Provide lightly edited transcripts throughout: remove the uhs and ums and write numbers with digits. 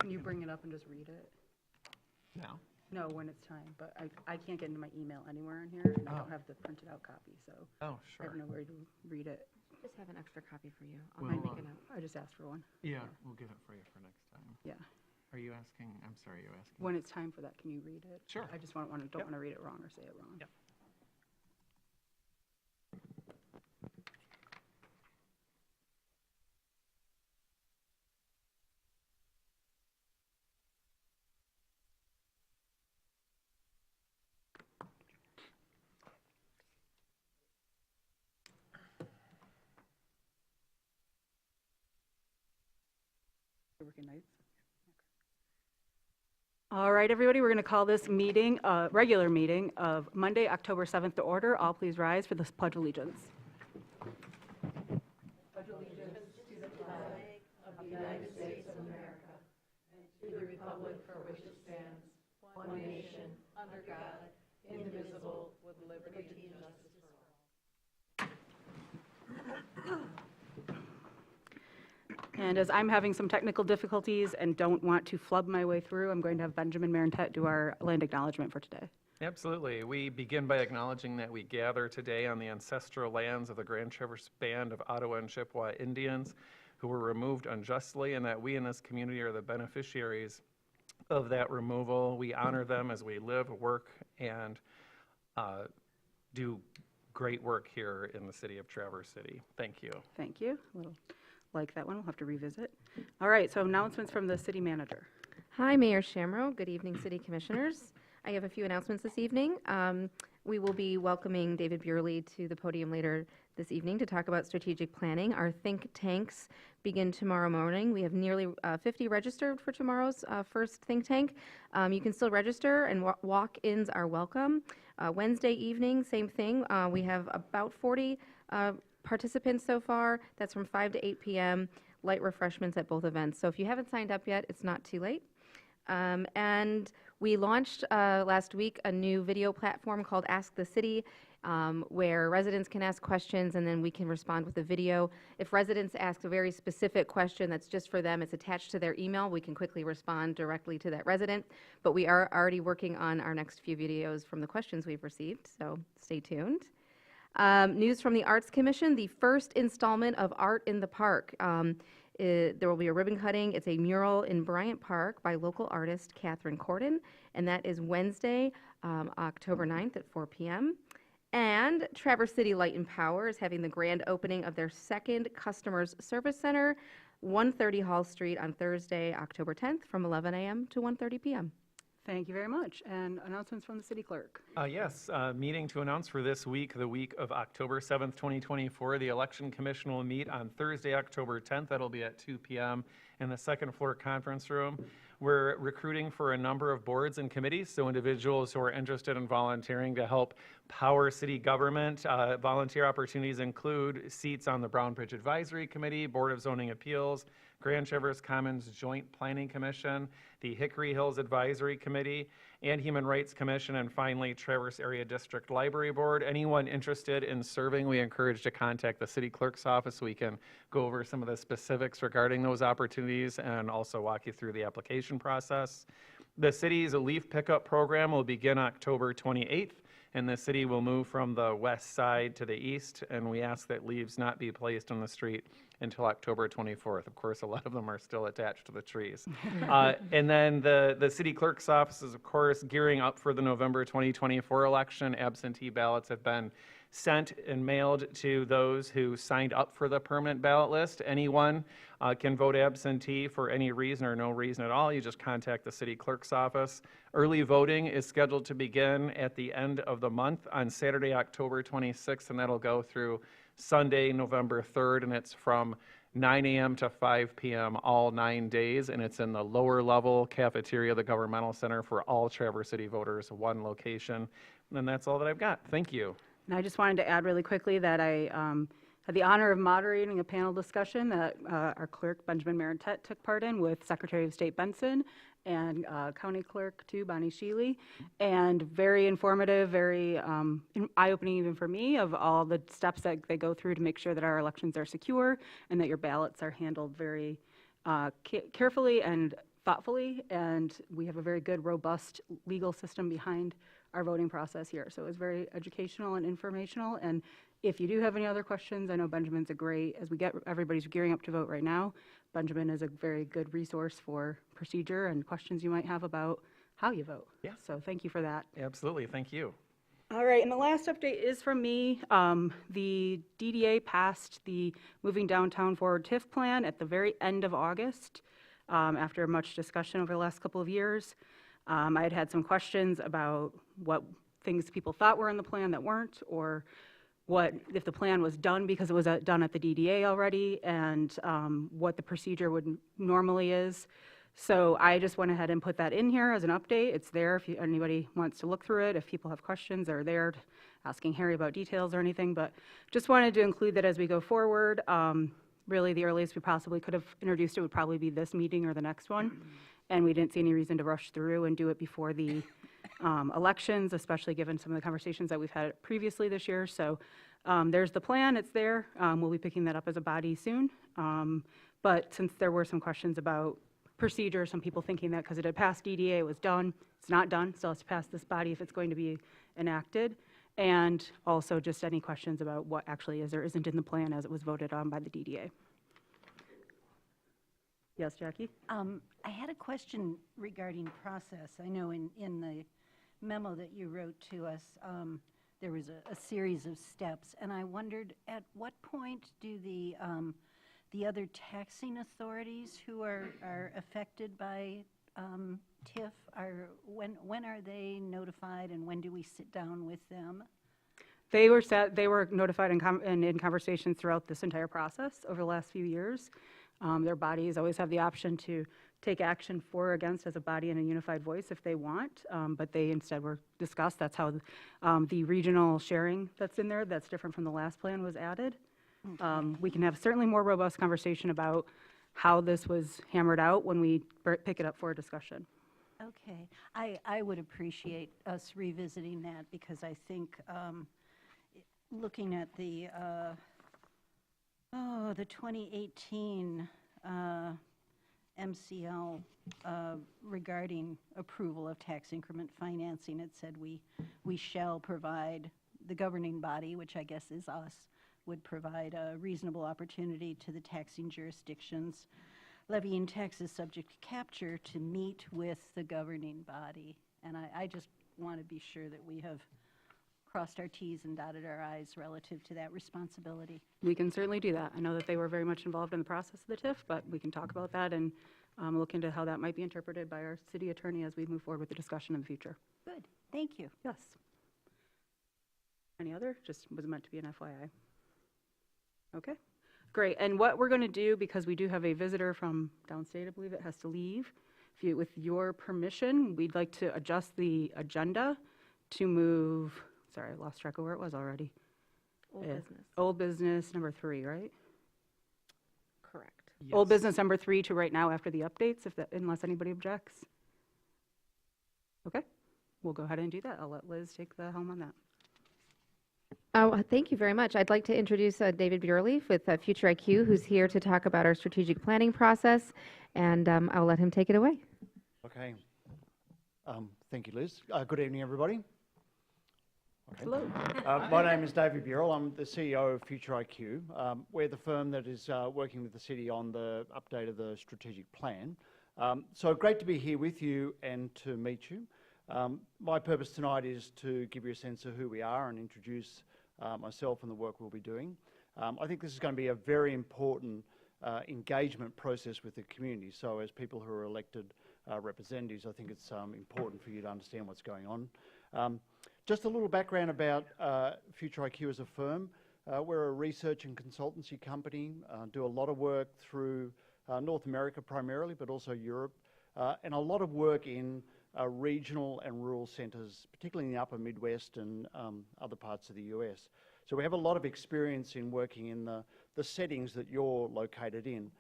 Can you bring it up and just read it? Now? No, when it's time, but I can't get into my email anywhere in here, and I don't have the printed out copy, so Oh, I sure. have nowhere to read it. Just have an extra copy for you. I'll Well, make it up. I just asked for one. Yeah, we'll get it for you for next time. Yeah. Are you asking, I'm sorry, you asking? When it's time for that, can you read it? Sure. I just don't want to read it wrong or say it wrong. Yep. Working nights. All right, everybody, we're going to call this meeting, regular meeting of Monday, October 7th to order. All please rise for the Pledge of Allegiance. And as I'm having some technical difficulties and don't want to flub my way through, I'm going to have Benjamin Marentet do our land acknowledgement for today. Absolutely. We begin by acknowledging that we gather today on the ancestral lands of the Grand Traverse Band of Ottawa and Chippewa Indians who were removed unjustly, and that we in this community are the beneficiaries of that removal. We honor them as we live, work, and do great work here in the city of Traverse City. Thank you. Thank you. We'll like that one. We'll have to revisit. All right, so announcements from the city manager. Hi, Mayor Shamro. Good evening, City Commissioners. I have a few announcements this evening. We will be welcoming David Burley to the podium later this evening to talk about strategic planning. Our think tanks begin tomorrow morning. We have nearly 50 registered for tomorrow's first think tank. You can still register, and walk-ins are welcome. Wednesday evening, same thing. We have about 40 participants so far. That's from 5 to 8 p.m. Light refreshments at both events. So if you haven't signed up yet, it's not too late. And we launched last week a new video platform called Ask the City, where residents can ask questions and then we can respond with a video. If residents ask a very specific question that's just for them, it's attached to their email, we can quickly respond directly to that resident. But we are already working on our next few videos from the questions we've received, so stay tuned. News from the Arts Commission, the first installment of Art in the Park. There will be a ribbon cutting. It's a mural in Bryant Park by local artist Catherine Corden, and that is Wednesday, October 9th at 4 p.m. And Traverse City Light and Power is having the grand opening of their second Customers Service Center, 130 Hall Street on Thursday, October 10th from 11 a.m. to 1:30 p.m. Thank you very much. And announcements from the city clerk. Yes, meeting to announce for this week, the week of October 7th, 2024. The Election Commission will meet on Thursday, October 10th. That'll be at 2 p.m. in the second floor conference room. We're recruiting for a number of boards and committees, so individuals who are interested in volunteering to help power city government. Volunteer opportunities include seats on the Brown Bridge Advisory Committee, Board of Zoning Appeals, Grand Traverse Commons Joint Planning Commission, the Hickory Hills Advisory Committee, and Human Rights Commission, and finally, Traverse Area District Library Board. Anyone interested in serving, we encourage to contact the city clerk's office so we can go over some of the specifics regarding those opportunities and also walk you through the application process. The city's leaf pickup program will begin October 28th, and the city will move from the west side to the east, and we ask that leaves not be placed on the street until October 24th. Of course, a lot of them are still attached to the trees. And then the city clerk's office is, of course, gearing up for the November 2024 election. Absentee ballots have been sent and mailed to those who signed up for the permanent ballot list. Anyone can vote absentee for any reason or no reason at all. You just contact the city clerk's office. Early voting is scheduled to begin at the end of the month on Saturday, October 26th, and that'll go through Sunday, November 3rd, and it's from 9 a.m. to 5 p.m. all 9 days, and it's in the lower level cafeteria of the Governmental Center for all Traverse City voters, one location. And that's all that I've got. Thank you. And I just wanted to add really quickly that I had the honor of moderating a panel discussion that our clerk, Benjamin Marentet, took part in with Secretary of State Benson and County Clerk, too, Bonnie Sheely, and very informative, very eye-opening even for me of all the steps that they go through to make sure that our elections are secure and that your ballots are handled very carefully and thoughtfully, and we have a very good, robust legal system behind our voting process here. So it was very educational and informational, and if you do have any other questions, I know Benjamin's as we get, everybody's gearing up to vote right now, Benjamin is a very good resource for procedure and questions you might have about how you vote. Yeah. So thank you for that. Absolutely, thank you. All right, and the last update is from me. The DDA passed the Moving Downtown Forward TIF plan at the very end of August, after much discussion over the last couple of years. I had had some questions about what things people thought were in the plan that weren't, or what, if the plan was done because it was done at the DDA already, and what the procedure would normally is. So I just went ahead and put that in here as an update. It's there if anybody wants to look through it. If people have questions, they're there asking Harry about details or anything. But just wanted to include that as we go forward. Really, the earliest we possibly could have introduced it would probably be this meeting or the next one. And we didn't see any reason to rush through and do it before the elections, especially given some of the conversations that we've had previously this year. So there's the plan. It's there. We'll be picking that up as a body soon. But since there were some questions about procedure, some people thinking that because it had passed DDA, it was done. It's not done, still has to pass this body if it's going to be enacted. And also just any questions about what actually is or isn't in the plan as it was voted on by the DDA. Yes, Jackie? I had a question regarding process. I know in the memo that you wrote to us, there was a series of steps, and I wondered at what point do the other taxing authorities who are affected by TIF, when are they notified, and when do we sit down with them? They were notified and in conversations throughout this entire process over the last few years. Their bodies always have the option to take action for or against as a body in a unified voice if they want, but they instead were discussed. That's how the regional sharing that's in there, that's different from the last plan, was added. We can have certainly more robust conversation about how this was hammered out when we pick it up for a discussion. Okay, I would appreciate us revisiting that, because I think looking at the 2018 MCL regarding approval of tax increment financing, it said we shall provide, the governing body, which I guess is us, would provide a reasonable opportunity to the taxing jurisdictions levying taxes subject to capture to meet with the governing body. And I just want to be sure that we have crossed our T's and dotted our I's relative to that responsibility. We can certainly do that. I know that they were very much involved in the process of the TIF, but we can talk about that and look into how that might be interpreted by our city attorney as we move forward with the discussion in the future. Good, thank you. Yes. Any other? Just was meant to be an FYI. Okay, great. And what we're going to do, because we do have a visitor from downstate, I believe it has to leave. With your permission, we'd like to adjust the agenda to move, sorry, I lost track of where it was already. Old business. Old business number 3, right? Correct. Old business number 3 to right now after the updates, unless anybody objects. Okay, we'll go ahead and do that. I'll let Liz take the helm on that. Oh, thank you very much. I'd like to introduce David Bjorley with Future IQ, who's here to talk about our strategic planning process, and I'll let him take it away. Okay. Thank you, Liz. Good evening, everybody. Okay. Hello. My name is David Burrell. I'm the CEO of Future IQ. We're the firm that is working with the city on the update of the strategic plan. So great to be here with you and to meet you. My purpose tonight is to give you a sense of who we are and introduce myself and the work we'll be doing. I think this is going to be a very important engagement process with the community. So as people who are elected representatives, I think it's important for you to understand what's going on. Just a little background about Future IQ as a firm. We're a research and consultancy company, do a lot of work through North America primarily, but also Europe, and a lot of work in regional and rural centres, particularly in the upper Midwest and other parts of the US. So we have a lot of experience in working in the settings that you're located in.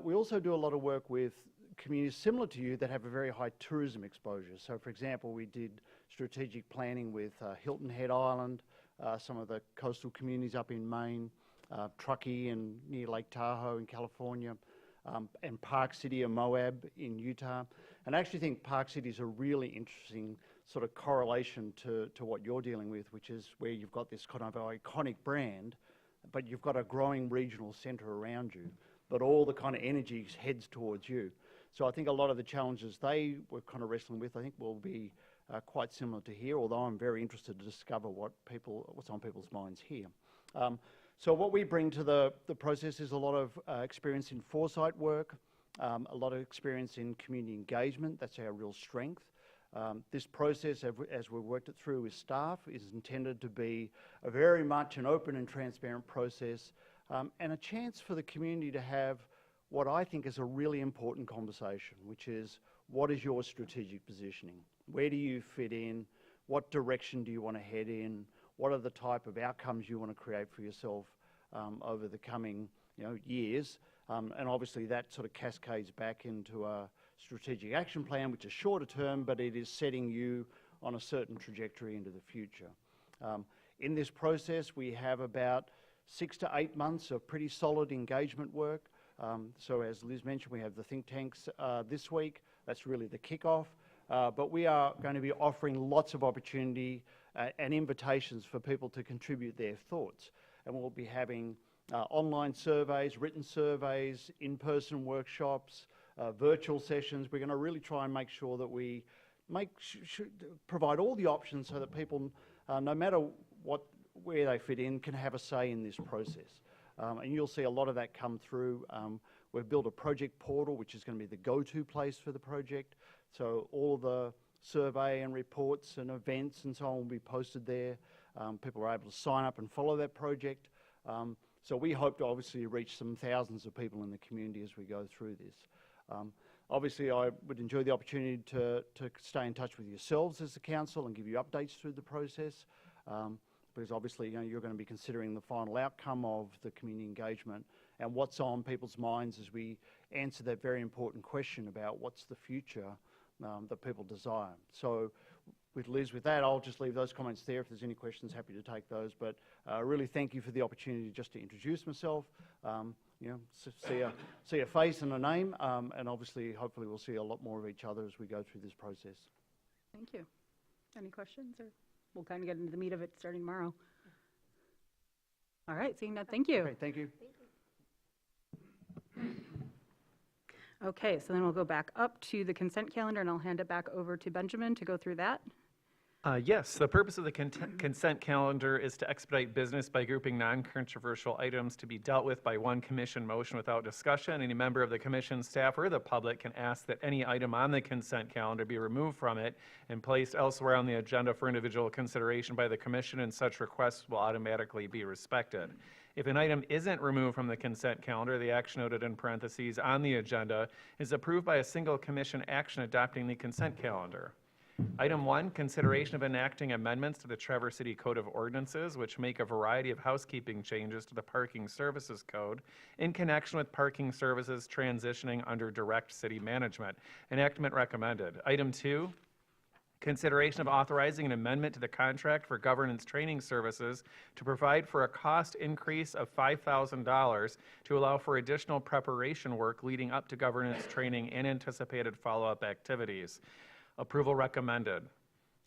We also do a lot of work with communities similar to you that have a very high tourism exposure. So for example, we did strategic planning with Hilton Head Island, some of the coastal communities up in Maine, Truckee and near Lake Tahoe in California, and Park City and Moab in Utah. And I actually think Park City is a really interesting sort of correlation to what you're dealing with, which is where you've got this kind of iconic brand, but you've got a growing regional centre around you, but all the kind of energy heads towards you. So I think a lot of the challenges they were kind of wrestling with, I think will be quite similar to here, although I'm very interested to discover what's on people's minds here. So what we bring to the process is a lot of experience in foresight work, a lot of experience in community engagement. That's our real strength. This process, as we've worked it through with staff, is intended to be a very much an open and transparent process, and a chance for the community to have what I think is a really important conversation, which is, what is your strategic positioning? Where do you fit in? What direction do you want to head in? What are the type of outcomes you want to create for yourself over the coming years? And obviously that sort of cascades back into a strategic action plan, which is shorter term, but it is setting you on a certain trajectory into the future. In this process, we have about 6 to 8 months of pretty solid engagement work. So as Liz mentioned, we have the think tanks this week. That's really the kickoff. But we are going to be offering lots of opportunity and invitations for people to contribute their thoughts. And we'll be having online surveys, written surveys, in-person workshops, virtual sessions. We're going to really try and make sure that we provide all the options so that people, no matter where they fit in, can have a say in this process. And you'll see a lot of that come through. We've built a project portal, which is going to be the go-to place for the project. So all of the survey and reports and events and so on will be posted there. People are able to sign up and follow that project. So we hope to obviously reach some thousands of people in the community as we go through this. Obviously, I would enjoy the opportunity to stay in touch with yourselves as the council and give you updates through the process. Because obviously, you're going to be considering the final outcome of the community engagement and what's on people's minds as we answer that very important question about what's the future that people desire. So with Liz, with that, I'll just leave those comments there. If there's any questions, happy to take those. But really thank you for the opportunity just to introduce myself, see a face and a name, and obviously, hopefully we'll see a lot more of each other as we go through this process. Thank you. Any questions? Or we'll kind of get into the meat of it starting tomorrow. All right, seeing that, thank you. Okay, thank you. Okay, so then we'll go back up to the consent calendar, and I'll hand it back over to Benjamin to go through that. Yes, the purpose of the consent calendar is to expedite business by grouping non-controversial items to be dealt with by one commission motion without discussion. Any member of the commission, staff, or the public can ask that any item on the consent calendar be removed from it and placed elsewhere on the agenda for individual consideration by the commission, and such requests will automatically be respected. If an item isn't removed from the consent calendar, the action noted in parentheses on the agenda is approved by a single commission action adopting the consent calendar. Item 1, consideration of enacting amendments to the Traverse City Code of Ordinances, which make a variety of housekeeping changes to the Parking Services Code in connection with parking services transitioning under direct city management. Enactment recommended. Item 2, consideration of authorizing an amendment to the contract for governance training services to provide for a cost increase of $5,000 to allow for additional preparation work leading up to governance training and anticipated follow-up activities. Approval recommended.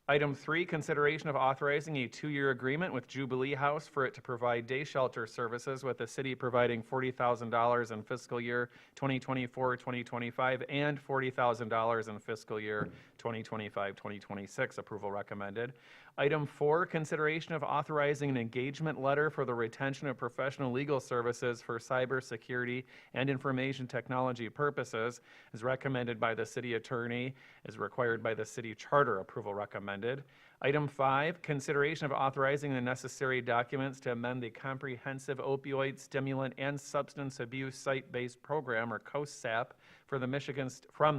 Item 3, consideration of authorizing a 2-year agreement with Jubilee House for it to provide day shelter services, with the city providing $40,000 in fiscal year 2024-2025 and $40,000 in fiscal year 2025-2026. Approval recommended. Item 4, consideration of authorizing an engagement letter for the retention of professional legal services for cybersecurity and information technology purposes, is recommended by the city attorney, is required by the city charter. Approval recommended. Item 5, consideration of authorizing the necessary documents to amend the Comprehensive Opioid Stimulant and Substance Abuse Site-Based Program, or COSAP, from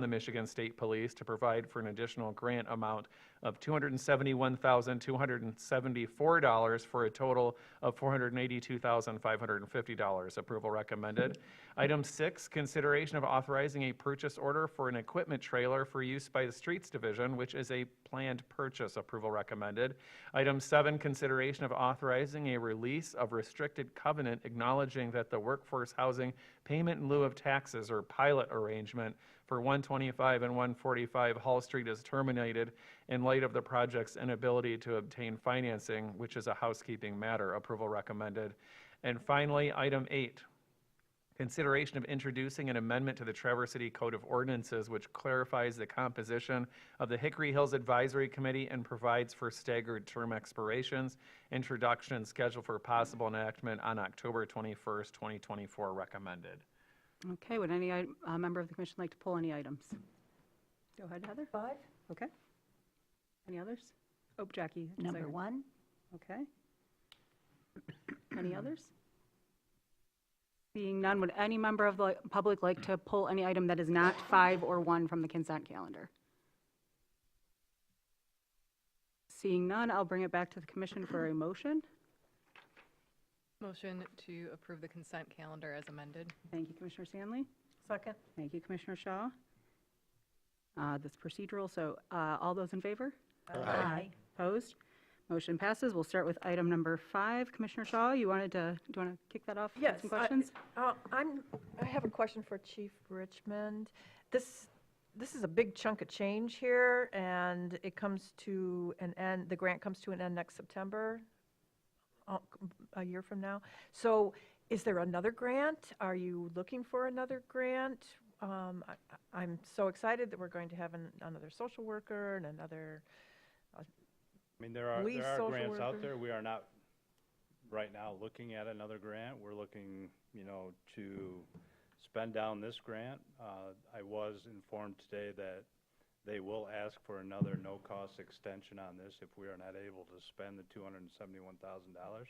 the Michigan State Police to provide for an additional grant amount of $271,274 for a total of $482,550. Approval recommended. Item 6, consideration of authorizing a purchase order for an equipment trailer for use by the Streets Division, which is a planned purchase. Approval recommended. Item 7, consideration of authorizing a release of restricted covenant acknowledging that the Workforce Housing Payment in lieu of taxes or pilot arrangement for 125 and 145 Hall Street is terminated in light of the project's inability to obtain financing, which is a housekeeping matter. Approval recommended. And finally, item 8, consideration of introducing an amendment to the Traverse City Code of Ordinances which clarifies the composition of the Hickory Hills Advisory Committee and provides for staggered term expirations. Introduction and schedule for possible enactment on October 21st, 2024 recommended. Okay, would any member of the commission like to pull any items? Go ahead, Heather. 5. Okay. Any others? Oh, Jackie. Number sorry. 1. Okay. Any others? Seeing none, would any member of the public like to pull any item that is not 5 or 1 from the consent calendar? Seeing none, I'll bring it back to the commission for a motion. Motion to approve the consent calendar as amended. Thank you, Commissioner Stanley. Second. Thank you, Commissioner Shaw. This is procedural, so all those in favor? Aye. Opposed? Motion passes. We'll start with item number 5. Commissioner Shaw, do you want to kick that off? with Yes, Some questions? I have a question for Chief Richmond. This is a big chunk of change here, and it comes to an end, the grant comes to an end next September, a year from now. So is there another grant? Are you looking for another grant? I'm so excited that we're going to have another social worker and another, I mean, there are Police social grants out worker. there. We are not right now looking at another grant. We're looking, to spend down this grant. I was informed today that they will ask for another no-cost extension on this if we are not able to spend the $271,000.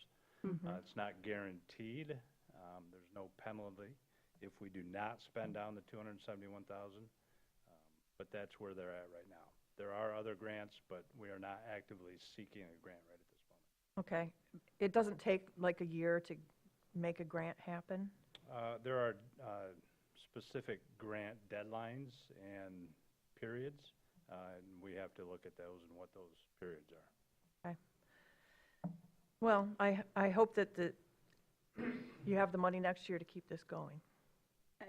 It's not guaranteed. There's no penalty if we do not spend down the $271,000. But that's where they're at right now. There are other grants, but we are not actively seeking a grant right at this moment. okay. It doesn't take like a year to make a grant happen? There are specific grant deadlines and periods, and we have to look at those and what those periods are. Well, I hope that you have the money next year to keep this going.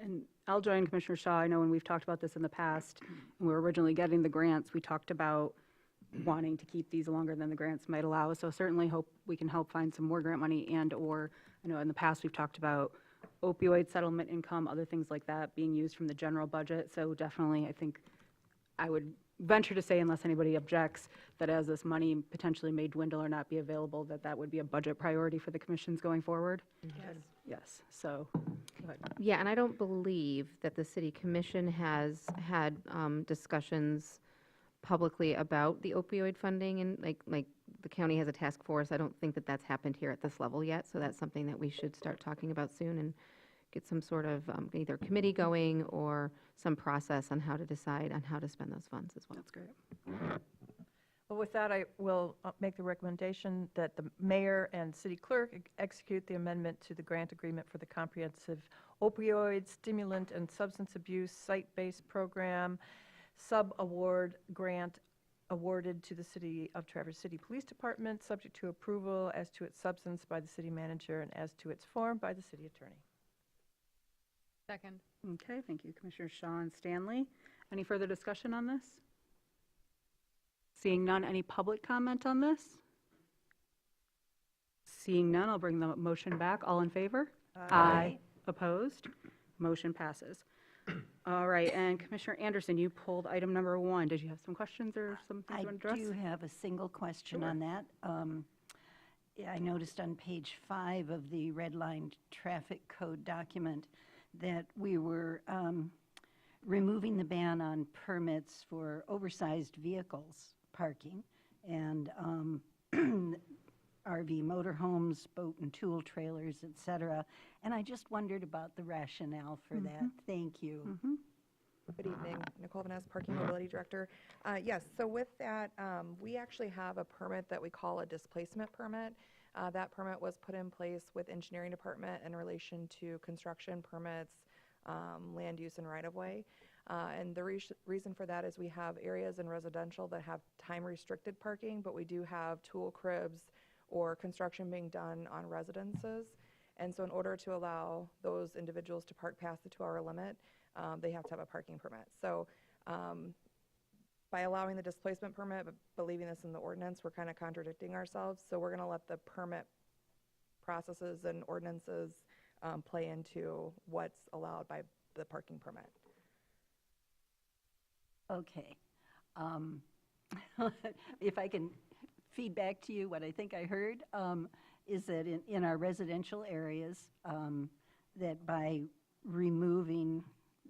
And I'll join Commissioner Shaw. I know when we've talked about this in the past, when we were originally getting the grants, we talked about wanting to keep these longer than the grants might allow. So certainly hope we can help find some more grant money or, I know in the past we've talked about opioid settlement income, other things like that being used from the general budget. So definitely, I think I would venture to say, unless anybody objects, that as this money potentially may dwindle or not be available, that would be a budget priority for the commissions going forward. Yes, so, go ahead. Yeah, and I don't believe that the city commission has had discussions publicly about the opioid funding, and like the county has a task force. I don't think that that's happened here at this level yet, so that's something that we should start talking about soon and get some sort of either committee going or some process on how to decide on how to spend those funds as well. That's great. Well, with that, I will make the recommendation that the mayor and city clerk execute the amendment to the grant agreement for the comprehensive opioid, stimulant, and substance abuse site-based program sub-award grant awarded to the City of Traverse City Police Department, subject to approval as to its substance by the city manager and as to its form by the city attorney. Second. Okay, thank you, Commissioner Shaw and Stanley. Any further discussion on this? Seeing none, any public comment on this? Seeing none, I'll bring the motion back. All in favor? Aye. Opposed? Motion passes. All right, and Commissioner Anderson, you pulled item number 1. Did you have some questions or something I you want to address? do have a single question Sure. on that. Yeah, I noticed on page 5 of the redlined traffic code document that we were removing the ban on permits for oversized vehicles parking and RV motorhomes, boat and tool trailers, et cetera. And I just wondered about the rationale for that. Thank you. Good evening, Nicole Vaness, Parking Mobility Director. Yes, so with that, we actually have a permit that we call a displacement permit. That permit was put in place with Engineering Department in relation to construction permits, land use and right-of-way. And the reason for that is we have areas in residential that have time-restricted parking, but we do have tool cribs or construction being done on residences. And so in order to allow those individuals to park past the 2-hour limit, they have to have a parking permit. So by allowing the displacement permit, but leaving this in the ordinance, we're kind of contradicting ourselves. So we're going to let the permit processes and ordinances play into what's allowed by the parking permit. Okay. If I can feed back to you what I think I heard, is that in our residential areas, that by removing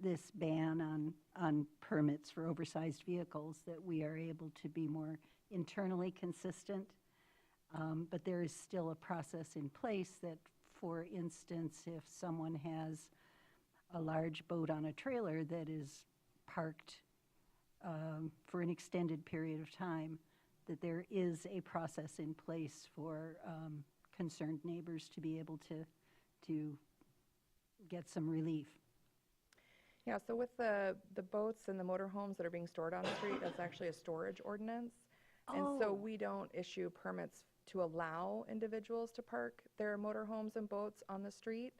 this ban on permits for oversized vehicles, that we are able to be more internally consistent. But there is still a process in place that, for instance, if someone has a large boat on a trailer that is parked for an extended period of time, that there is a process in place for concerned neighbors to be able to get some relief. Yeah, so with the boats and the motorhomes that are being stored on the street, that's actually a storage ordinance. And so we don't issue permits to allow individuals to park their motorhomes and boats on the street.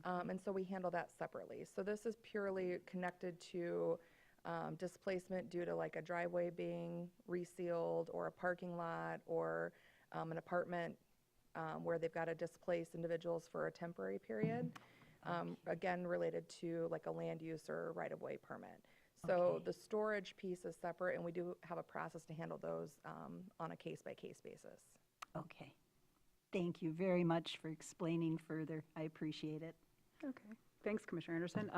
And so we handle that separately. So this is purely connected to displacement due to like a driveway being resealed or a parking lot or an apartment where they've got to displace individuals for a temporary period. Again, related to like a land use or right-of-way permit. So the storage piece is separate, and we do have a process to handle those on a case-by-case basis. Okay. Thank you very much for explaining further. I appreciate it. Okay. Thanks, Commissioner Anderson.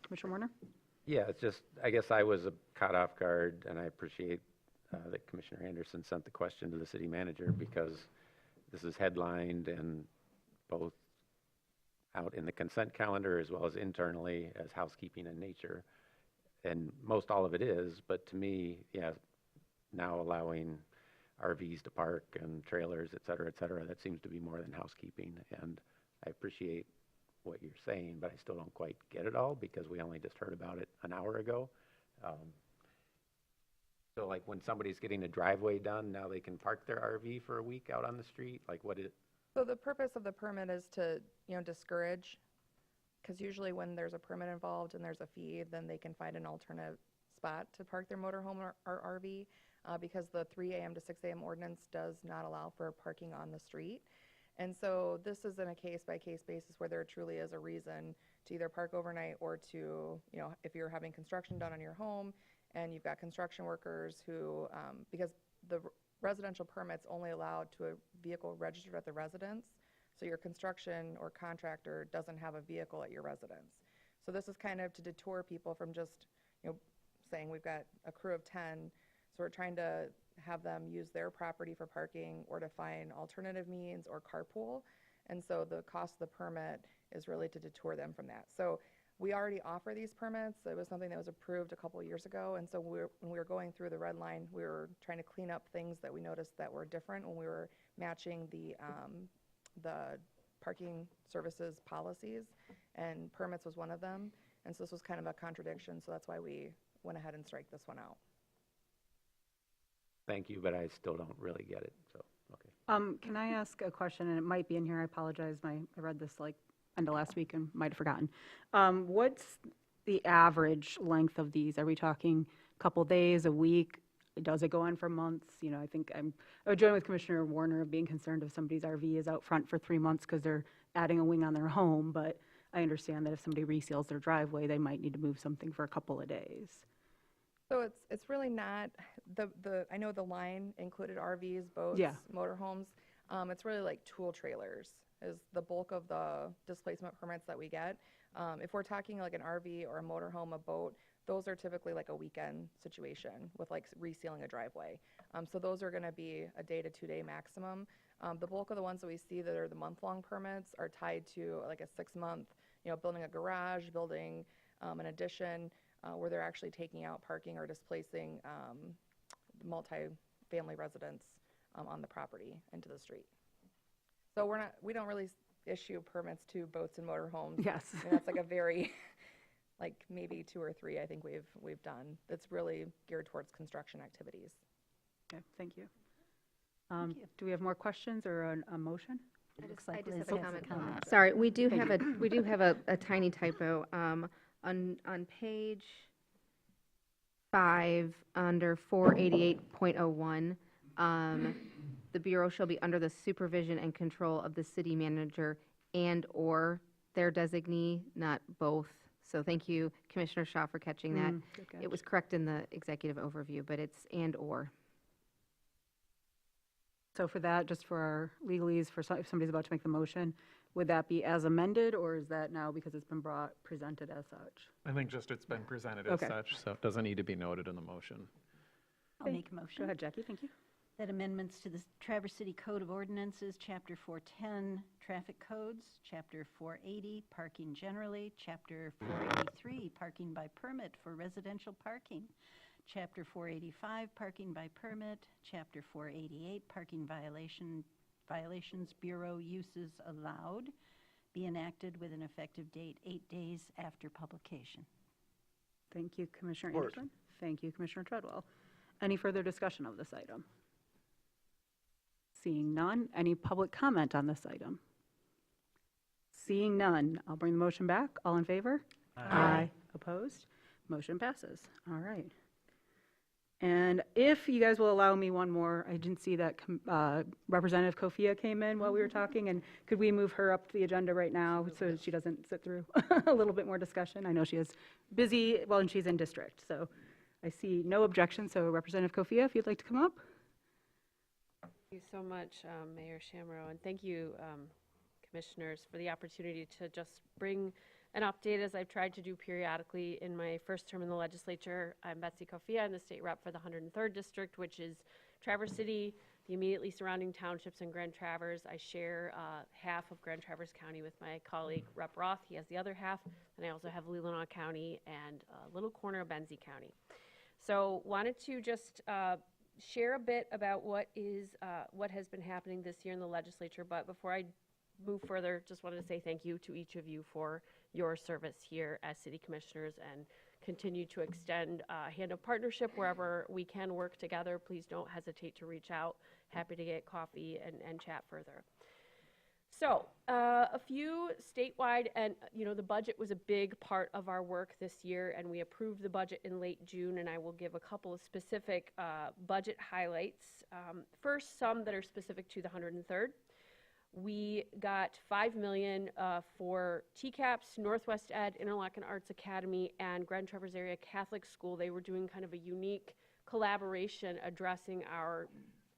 Commissioner Warner? Yeah, it's just, I guess I was caught off guard, and I appreciate that Commissioner Anderson sent the question to the city manager, because this is headlined and both out in the consent calendar as well as internally as housekeeping in nature. And most all of it is, but to me, yeah, now allowing RVs to park and trailers, et cetera, that seems to be more than housekeeping. And I appreciate what you're saying, but I still don't quite get it all, because we only just heard about it an hour ago. So like when somebody's getting a driveway done, now they can park their RV for a week out on the street? Like what is? So the purpose of the permit is to, discourage, because usually when there's a permit involved and there's a fee, then they can find an alternate spot to park their motorhome or RV, because the 3 a.m. to 6 a.m. ordinance does not allow for parking on the street. And so this is in a case-by-case basis where there truly is a reason to either park overnight or to, if you're having construction done on your home and you've got construction workers who, because the residential permit's only allowed to a vehicle registered at the residence, so your construction or contractor doesn't have a vehicle at your residence. So this is kind of to deter people from just, saying we've got a crew of 10, so we're trying to have them use their property for parking or to find alternative means or carpool. And so the cost of the permit is really to deter them from that. So we already offer these permits. It was something that was approved a couple of years ago. And so when we were going through the red line, we were trying to clean up things that we noticed that were different when we were matching the parking services policies, and permits was one of them. And so this was kind of a contradiction. So that's why we went ahead and strike this one out. Thank you, but I still don't really get it, so, okay. Can I ask a question, and it might be in here, I apologize, I read this like end of last week and might have forgotten. What's the average length of these? Are we talking a couple days, a week? Does it go on for months? I think I would join with Commissioner Warner of being concerned if somebody's RV is out front for 3 months because they're adding a wing on their home, but I understand that if somebody reseals their driveway, they might need to move something for a couple of days. So it's really not, I know the line included RVs, boats, Yeah. motorhomes. It's really like tool trailers is the bulk of the displacement permits that we get. If we're talking like an RV or a motorhome, a boat, those are typically like a weekend situation with like resealing a driveway. So those are going to be a day to 2 day maximum. The bulk of the ones that we see that are the month-long permits are tied to like a 6 month, building a garage, building an addition. where they're actually taking out parking or displacing multi-family residents on the property into the street. So we don't really issue permits to boats and motorhomes. Yes. I mean, that's like a very, like maybe 2 or 3 I think we've done. That's really geared towards construction activities. Okay, thank you. Do we have more questions or a motion? Looks I like just Liz have a has comment. Sorry, we do have a tiny typo. On page 5, under 488.01, the Bureau shall be under the supervision and control of the city manager and/or their designee, not both. So thank you, Commissioner Shaw, for catching that. Good catch. It was correct in the executive overview, but it's and/or. So for that, just for our legalese, if somebody's about to make the motion, would that be as amended, or is that now because it's been presented as such? I think just it's been presented as Okay. such, so it doesn't need to be noted in the motion. I'll make a motion. Go ahead, Jackie, thank you. That amendments to the Traverse City Code of Ordinances, Chapter 410, Traffic Codes, Chapter 480, Parking Generally, Chapter 483, Parking by Permit for Residential Parking, Chapter 485, Parking by Permit, Chapter 488, Parking Violations Bureau Uses Allowed, be enacted with an effective date 8 days after publication. Thank you, Commissioner Support. Anderson. Thank you, Commissioner Treadwell. Any further discussion of this item? Seeing none, any public comment on this item? Seeing none, I'll bring the motion back. All in favor? Aye. Opposed? Motion passes. All right. And if you guys will allow me one more, I didn't see that Representative Kofia came in while we were talking, and could we move her up to the agenda right now so she doesn't sit through a little bit more discussion? I know she is busy, well, and she's in district, so I see no objection. So Representative Kofia, if you'd like to come up. Thank you so much, Mayor Shamro, and thank you, commissioners, for the opportunity to just bring an update as I've tried to do periodically in my first term in the legislature. I'm Betsy Kofia. I'm the state rep for the 103rd District, which is Traverse City, the immediately surrounding townships, and Grand Traverse. I share half of Grand Traverse County with my colleague Rep Roth. He has the other half. And I also have Leelanau County and a little corner of Benzie County. So wanted to just share a bit about what has been happening this year in the legislature. But before I move further, just wanted to say thank you to each of you for your service here as city commissioners, and continue to extend a hand of partnership wherever we can work together. Please don't hesitate to reach out. Happy to get coffee and chat further. So a few statewide, and the budget was a big part of our work this year, and we approved the budget in late June, and I will give a couple of specific budget highlights. First, some that are specific to the 103rd. We got $5 million for TCAPS, Northwest Ed, Interlochen Arts Academy, and Grand Traverse Area Catholic School. They were doing kind of a unique collaboration addressing our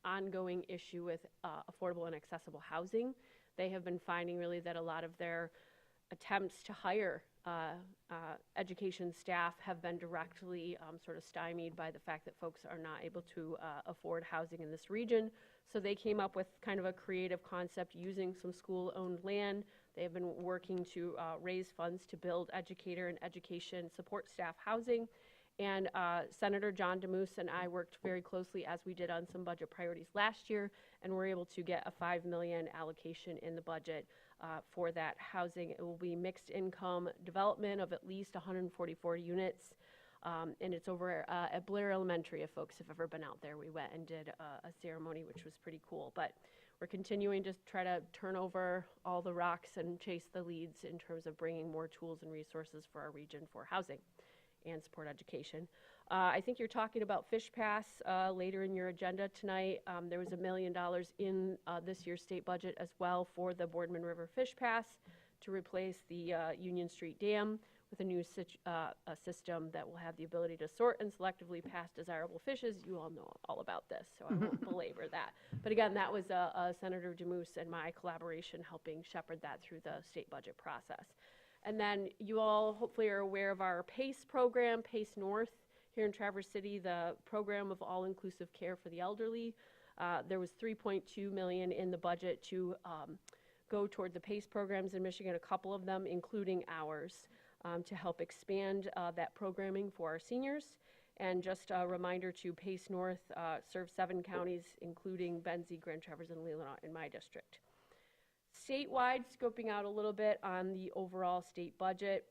ongoing issue with affordable and accessible housing. They have been finding really that a lot of their attempts to hire education staff have been directly sort of stymied by the fact that folks are not able to afford housing in this region. So they came up with kind of a creative concept using some school-owned land. They have been working to raise funds to build educator and education support staff housing. And Senator John DeMoose and I worked very closely, as we did on some budget priorities last year, and were able to get a $5 million allocation in the budget for that housing. It will be mixed income development of at least 144 units. And it's over at Blair Elementary. If folks have ever been out there, we went and did a ceremony, which was pretty cool. But we're continuing to try to turn over all the rocks and chase the leads in terms of bringing more tools and resources for our region for housing and support education. I think you're talking about Fish Pass later in your agenda tonight. There was $1 million in this year's state budget as well for the Boardman River Fish Pass to replace the Union Street Dam with a new system that will have the ability to sort and selectively pass desirable fishes. You all know all about this, so I won't belabor that. But again, that was Senator DeMoose and my collaboration helping shepherd that through the state budget process. And then you all hopefully are aware of our PACE program, PACE North, here in Traverse City, the program of all-inclusive care for the elderly. There was $3.2 million in the budget to go toward the PACE programs in Michigan, a couple of them, including ours. to help expand that programming for our seniors. And just a reminder to Pace North serves 7 counties, including Benzie, Grand Traverse, and Leelanau in my district. Statewide, scoping out a little bit on the overall state budget.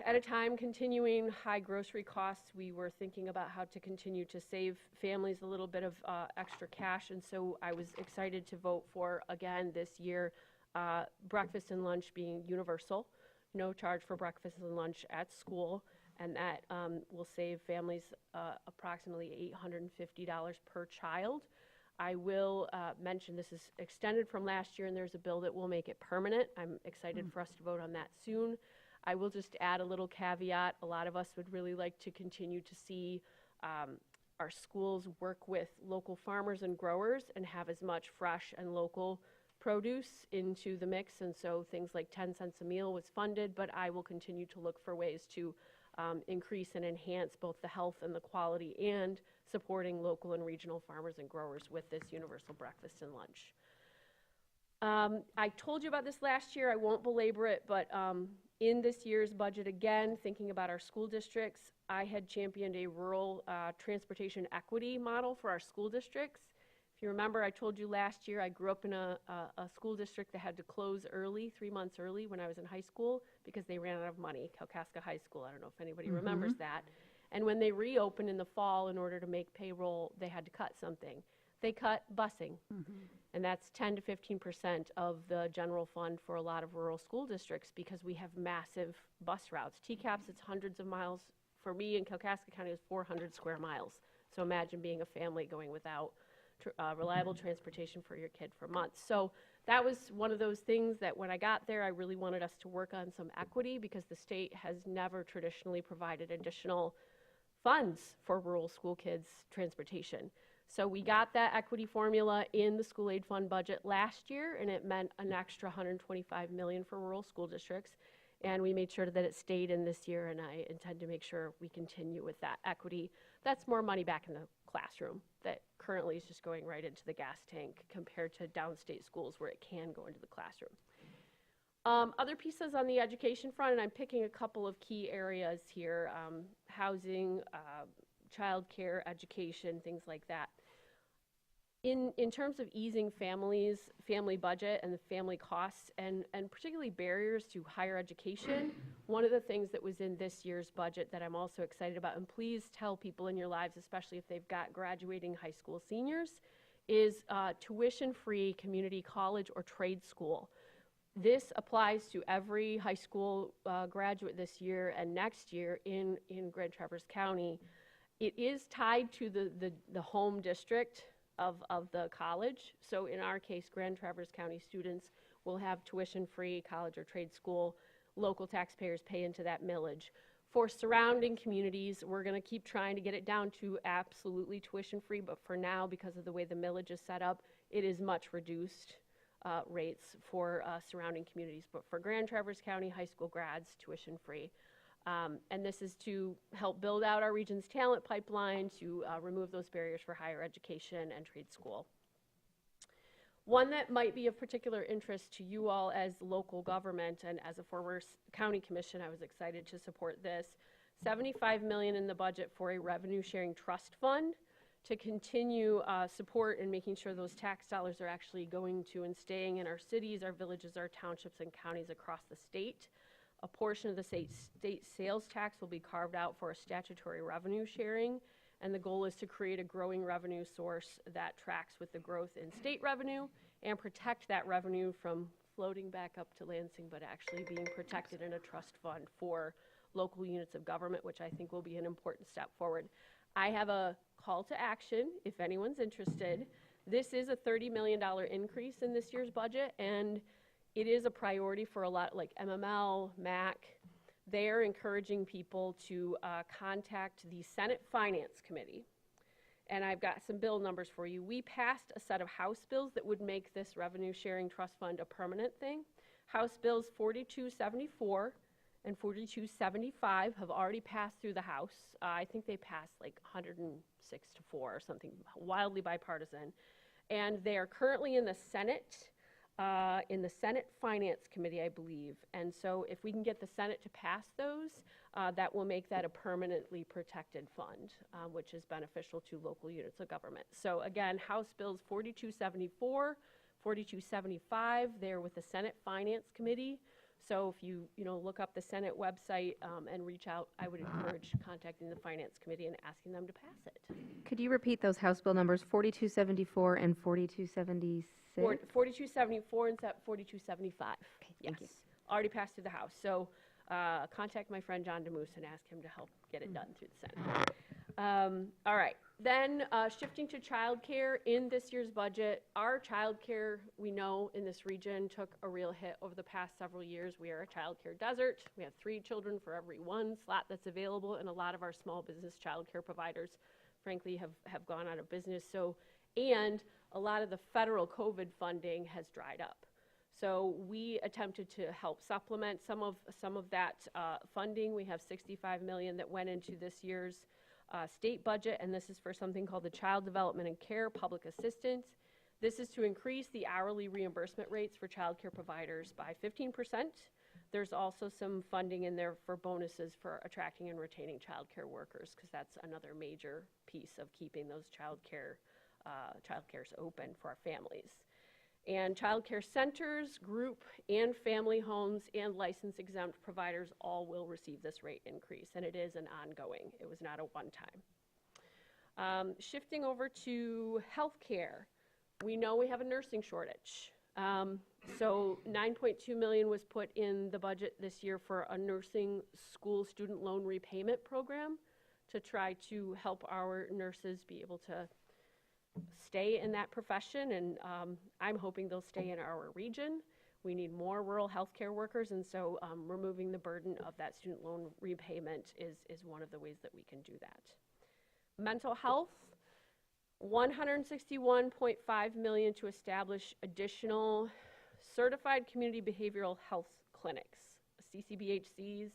At a time continuing high grocery costs, we were thinking about how to continue to save families a little bit of extra cash, and so I was excited to vote for, again this year, breakfast and lunch being universal, no charge for breakfast and lunch at school, and that will save families approximately $850 per child. I will mention this is extended from last year, and there's a bill that will make it permanent. I'm excited for us to vote on that soon. I will just add a little caveat. A lot of us would really like to continue to see our schools work with local farmers and growers and have as much fresh and local produce into the mix. And so things like 10 cents a meal was funded, but I will continue to look for ways to increase and enhance both the health and the quality and supporting local and regional farmers and growers with this universal breakfast and lunch. I told you about this last year. I won't belabor it, but in this year's budget, again, thinking about our school districts, I had championed a rural transportation equity model for our school districts. If you remember, I told you last year I grew up in a school district that had to close early, 3 months early when I was in high school because they ran out of money, Kalkaska High School. I don't know if anybody remembers that. And when they reopened in the fall in order to make payroll, they had to cut something. They cut busing, and that's 10 to 15% of the general fund for a lot of rural school districts because we have massive bus routes. TCAPS, it's hundreds of miles. For me in Kalkaska County, it's 400 square miles. So imagine being a family going without reliable transportation for your kid for months. So that was one of those things that when I got there, I really wanted us to work on some equity because the state has never traditionally provided additional funds for rural school kids' transportation. So we got that equity formula in the school aid fund budget last year, and it meant an extra $125 million for rural school districts. And we made sure that it stayed in this year, and I intend to make sure we continue with that equity. That's more money back in the classroom that currently is just going right into the gas tank compared to downstate schools where it can go into the classroom. Other pieces on the education front, and I'm picking a couple of key areas here, housing, childcare, education, things like that. In terms of easing family budget and the family costs and particularly barriers to higher education, one of the things that was in this year's budget that I'm also excited about, and please tell people in your lives, especially if they've got graduating high school seniors, is tuition-free community college or trade school. This applies to every high school graduate this year and next year in Grand Traverse County. It is tied to the home district of the college. So in our case, Grand Traverse County students will have tuition-free college or trade school. Local taxpayers pay into that millage. For surrounding communities, we're going to keep trying to get it down to absolutely tuition-free, but for now, because of the way the millage is set up, it is much reduced rates for surrounding communities. But for Grand Traverse County high school grads, tuition-free. And this is to help build out our region's talent pipeline, to remove those barriers for higher education and trade school. One that might be of particular interest to you all as local government, and as a former county commission, I was excited to support this. $75 million in the budget for a revenue sharing trust fund to continue support in making sure those tax dollars are actually going to and staying in our cities, our villages, our townships, and counties across the state. A portion of the state sales tax will be carved out for a statutory revenue sharing, and the goal is to create a growing revenue source that tracks with the growth in state revenue and protect that revenue from floating back up to Lansing, but actually being protected in a trust fund for local units of government, which I think will be an important step forward. I have a call to action if anyone's interested. This is a $30 million increase in this year's budget, and it is a priority for a lot like MML, MAC. They're encouraging people to contact the Senate Finance Committee. And I've got some bill numbers for you. We passed a set of House bills that would make this revenue sharing trust fund a permanent thing. House bills 4274 and 4275 have already passed through the House. I think they passed like 106 to 4 or something, wildly bipartisan. And they are currently in the Senate. in the Senate Finance Committee, I believe. And so if we can get the Senate to pass those, that will make that a permanently protected fund, which is beneficial to local units of government. So again, House Bills 4274, 4275, they're with the Senate Finance Committee. So if you look up the Senate website and reach out, I would encourage contacting the Finance Committee and asking them to pass it. Could you repeat those House Bill numbers, 4274 and 4276? 4274 and 4275. Okay, thank you. Yes, already passed through the House. So contact my friend John DeMoose and ask him to help get it done through the Senate. All right, then shifting to childcare in this year's budget, our childcare, we know in this region, took a real hit over the past several years. We are a childcare desert. We have 3 children for every 1 slot that's available, and a lot of our small business childcare providers, frankly, have gone out of business. And a lot of the federal COVID funding has dried up. So we attempted to help supplement some of that funding. We have $65 million that went into this year's state budget, and this is for something called the Child Development and Care Public Assistance. This is to increase the hourly reimbursement rates for child care providers by 15%. There's also some funding in there for bonuses for attracting and retaining child care workers, because that's another major piece of keeping those child cares open for our families. And child care centers, group and family homes, and license exempt providers all will receive this rate increase, and it is an ongoing. It was not a one-time. Shifting over to healthcare, we know we have a nursing shortage. So $9.2 million was put in the budget this year for a nursing school student loan repayment program to try to help our nurses be able to stay in that profession, and I'm hoping they'll stay in our region. We need more rural healthcare workers, and so removing the burden of that student loan repayment is one of the ways that we can do that. Mental health, $161.5 million to establish additional certified community behavioral health clinics, CCBHCs.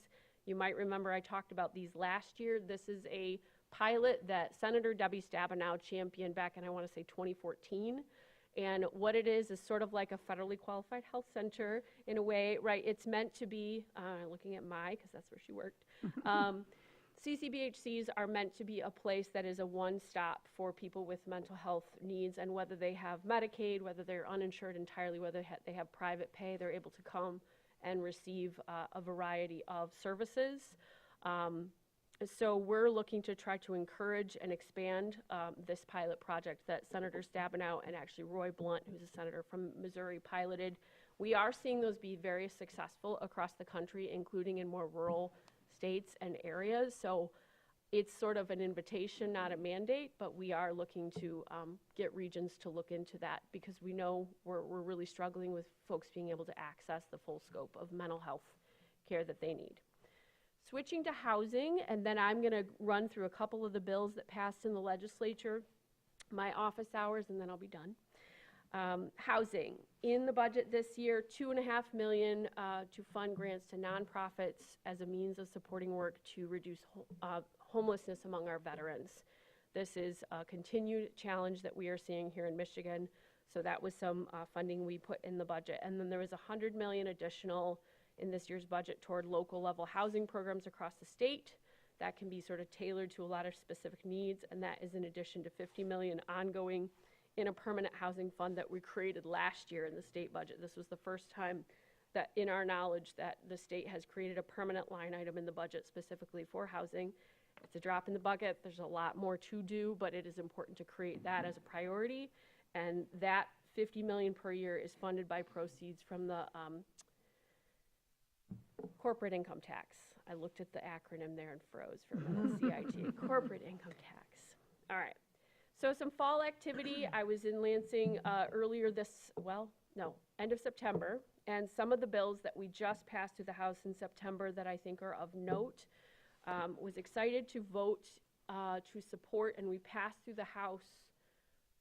You might remember I talked about these last year. This is a pilot that Senator Debbie Stabenow championed back in, I want to say, 2014. And what it is sort of like a federally qualified health center in a way, right? It's meant to be, looking at because that's where she worked. CCBHCs are meant to be a place that is a one-stop for people with mental health needs, and whether they have Medicaid, whether they're uninsured entirely, whether they have private pay, they're able to come and receive a variety of services. So we're looking to try to encourage and expand this pilot project that Senator Stabenow and actually Roy Blunt, who's a senator from Missouri, piloted. We are seeing those be very successful across the country, including in more rural states and areas. So it's sort of an invitation, not a mandate, but we are looking to get regions to look into that, because we know we're really struggling with folks being able to access the full scope of mental health care that they need. Switching to housing, and then I'm going to run through a couple of the bills that passed in the legislature, my office hours, and then I'll be done. Housing. In the budget this year, $2.5 million to fund grants to nonprofits as a means of supporting work to reduce homelessness among our veterans. This is a continued challenge that we are seeing here in Michigan, so that was some funding we put in the budget. And then there was $100 million additional in this year's budget toward local level housing programs across the state. That can be sort of tailored to a lot of specific needs, and that is in addition to $50 million ongoing in a permanent housing fund that we created last year in the state budget. This was the first time that, in our knowledge, that the state has created a permanent line item in the budget specifically for housing. It's a drop in the bucket. There's a lot more to do, but it is important to create that as a priority, and that $50 million per year is funded by proceeds from the corporate income tax. I looked at the acronym there and froze for a minute. CIT, corporate income tax. All right. So some fall activity. I was in Lansing earlier end of September, and some of the bills that we just passed through the House in September that I think are of note, was excited to vote to support, and we passed through the House,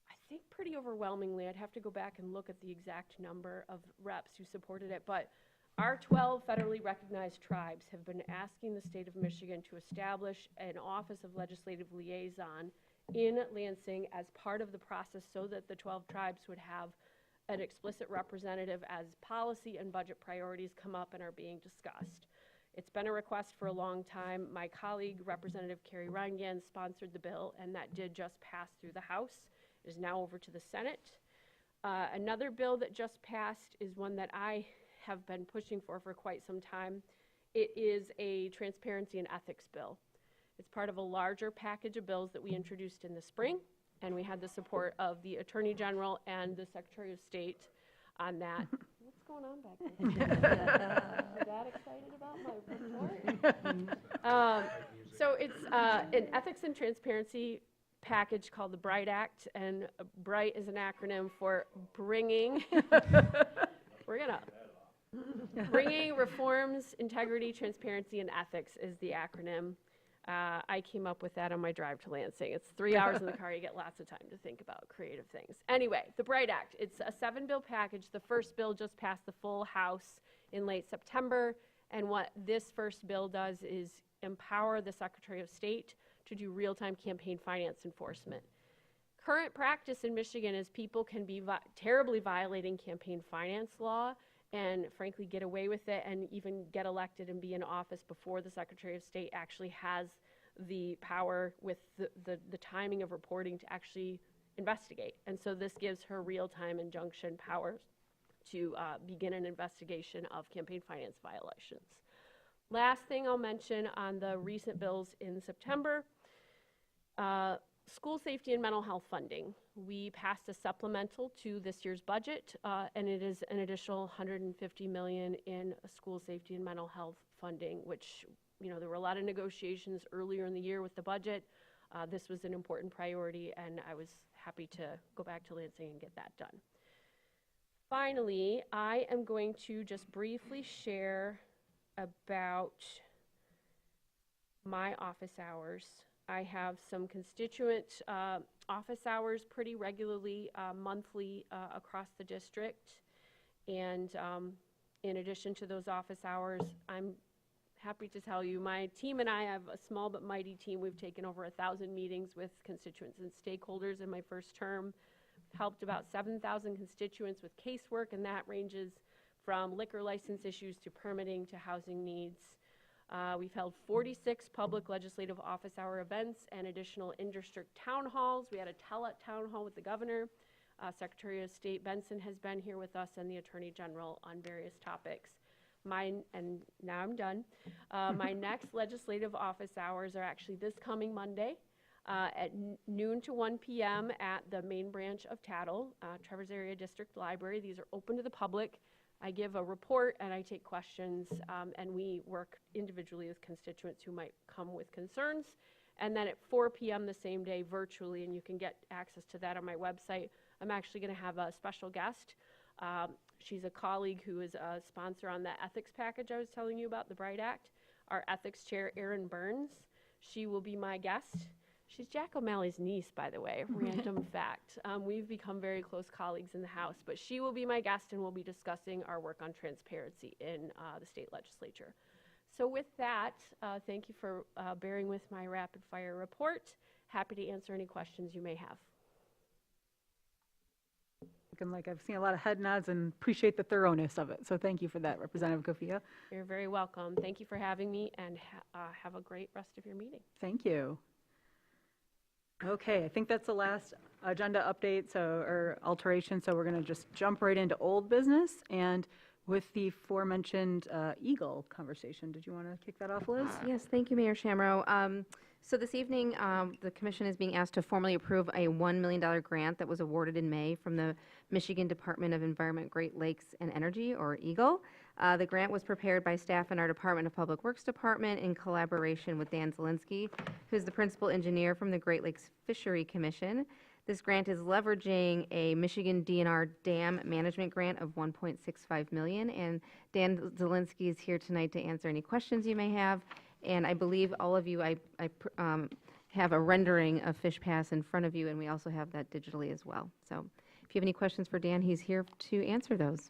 I think pretty overwhelmingly. I'd have to go back and look at the exact number of reps who supported it, but our 12 federally recognized tribes have been asking the state of Michigan to establish an Office of Legislative Liaison in Lansing as part of the process, so that the 12 tribes would have an explicit representative as policy and budget priorities come up and are being discussed. It's been a request for a long time. My colleague, Representative Carrie Reingan, sponsored the bill, and that did just pass through the House. It is now over to the Senate. Another bill that just passed is one that I have been pushing for quite some time. It is a transparency and ethics bill. It's part of a larger package of bills that we introduced in the spring, and we had the support of the Attorney General and the Secretary of State on that. What's going on back there? Are that excited about my report? So it's an ethics and transparency package called the BRIGHT Act, and BRIGHT is an acronym for bringing bringing reforms, integrity, transparency, and ethics is the acronym. I came up with that on my drive to Lansing. It's 3 hours in the car. You get lots of time to think about creative things. Anyway, the BRIGHT Act, it's a 7-bill package. The first bill just passed the full House in late September. And what this first bill does is empower the Secretary of State to do real-time campaign finance enforcement. Current practice in Michigan is people can be terribly violating campaign finance law and frankly get away with it and even get elected and be in office before the Secretary of State actually has the power with the timing of reporting to actually investigate. And so this gives her real-time injunction powers to begin an investigation of campaign finance violations. Last thing I'll mention on the recent bills in September, school safety and mental health funding. We passed a supplemental to this year's budget, and it is an additional $150 million in school safety and mental health funding, which, you know, there were a lot of negotiations earlier in the year with the budget. This was an important priority, and I was happy to go back to Lansing and get that done. Finally, I am going to just briefly share about my office hours. I have some constituent office hours pretty regularly, monthly across the district. And in addition to those office hours, I'm happy to tell you my team and I have a small but mighty team. We've taken over 1,000 meetings with constituents and stakeholders in my first term, helped about 7,000 constituents with casework, and that ranges from liquor license issues to permitting to housing needs. We've held 46 public legislative office hour events and additional in-district town halls. We had a town hall with the governor. Secretary of State Benson has been here with us and the Attorney General on various topics. And now I'm done. My next legislative office hours are actually this coming Monday at noon to 1 p.m. at the main branch of Tattle, Trevor's Area District Library. These are open to the public. I give a report and I take questions, and we work individually with constituents who might come with concerns. And then at 4 p.m. the same day virtually, and you can get access to that on my website, I'm actually going to have a special guest. She's a colleague who is a sponsor on the ethics package I was telling you about, the BRIGHT Act, our ethics chair, Erin Burns. She will be my guest. She's Jack O'Malley's niece, by the way, random fact. We've become very close colleagues in the House, but she will be my guest and we'll be discussing our work on transparency in the state legislature. So with that, thank you for bearing with my rapid fire report. Happy to answer any questions you may have. I've seen a lot of head nods and appreciate the thoroughness of it. So thank you for that, Representative Kofia. You're very welcome. Thank you for having me, and have a great rest of your meeting. Thank you. Okay, I think that's the last agenda update or alteration, so we're going to just jump right into old business. And with the aforementioned Eagle conversation, did you want to kick that off, Liz? Yes, thank you, Mayor Shamro. So this evening, the Commission is being asked to formally approve a $1 million grant that was awarded in May from the Michigan Department of Environment, Great Lakes, and Energy, or EGLE. The grant was prepared by staff in our Department of Public Works Department in collaboration with Dan Zielinski, who's the principal engineer from the Great Lakes Fishery Commission. This grant is leveraging a Michigan DNR dam management grant of $1.65 million, and Dan Zielinski is here tonight to answer any questions you may have. And I believe all of you, I have a rendering of Fish Pass in front of you, and we also have that digitally as well. So if you have any questions for Dan, he's here to answer those.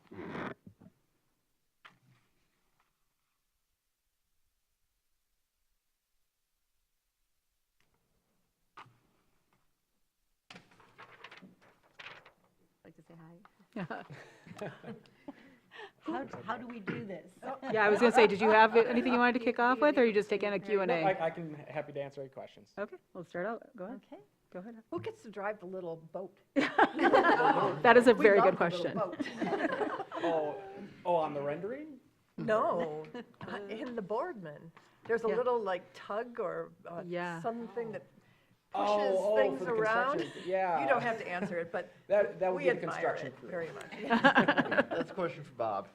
I'd like to say hi. How do we do this? Yeah, I was going to say, did you have anything you wanted to kick off with, or are you just taking a Q&A? No, I can, happy to answer any questions. Okay, we'll start out. Go ahead. Okay. Go ahead. Who gets to drive the little boat? That is a We very love good the little question. boat. Oh, on the rendering? No, in the Boardman. There's a Yeah. little like tug or Yeah. something that Oh, pushes oh, things for the around. construction, yeah. You don't have to answer it, but That would we be the admire construction it crew. very much. That's a question for Bob.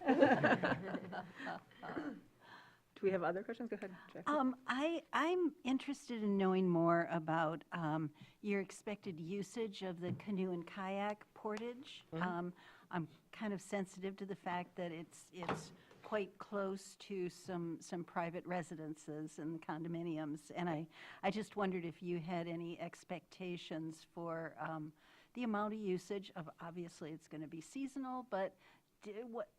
Do we have other questions? Go ahead, Jackie. I'm interested in knowing more about your expected usage of the canoe and kayak portage. I'm kind of sensitive to the fact that it's quite close to some private residences and condominiums, and I just wondered if you had any expectations for the amount of usage of, obviously it's going to be seasonal, but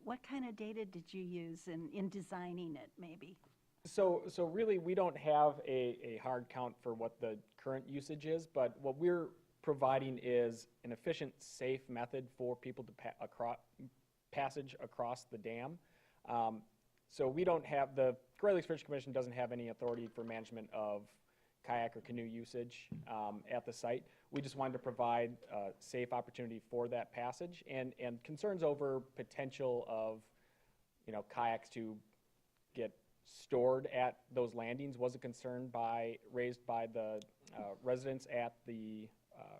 what kind of data did you use in designing it, maybe? So really, we don't have a hard count for what the current usage is, but what we're providing is an efficient, safe method for people to passage across the dam. So we don't have, the Great Lakes Fisheries Commission doesn't have any authority for management of kayak or canoe usage at the site. We just wanted to provide a safe opportunity for that passage, and concerns over potential of, kayaks to get stored at those landings was a concern raised by the residents at the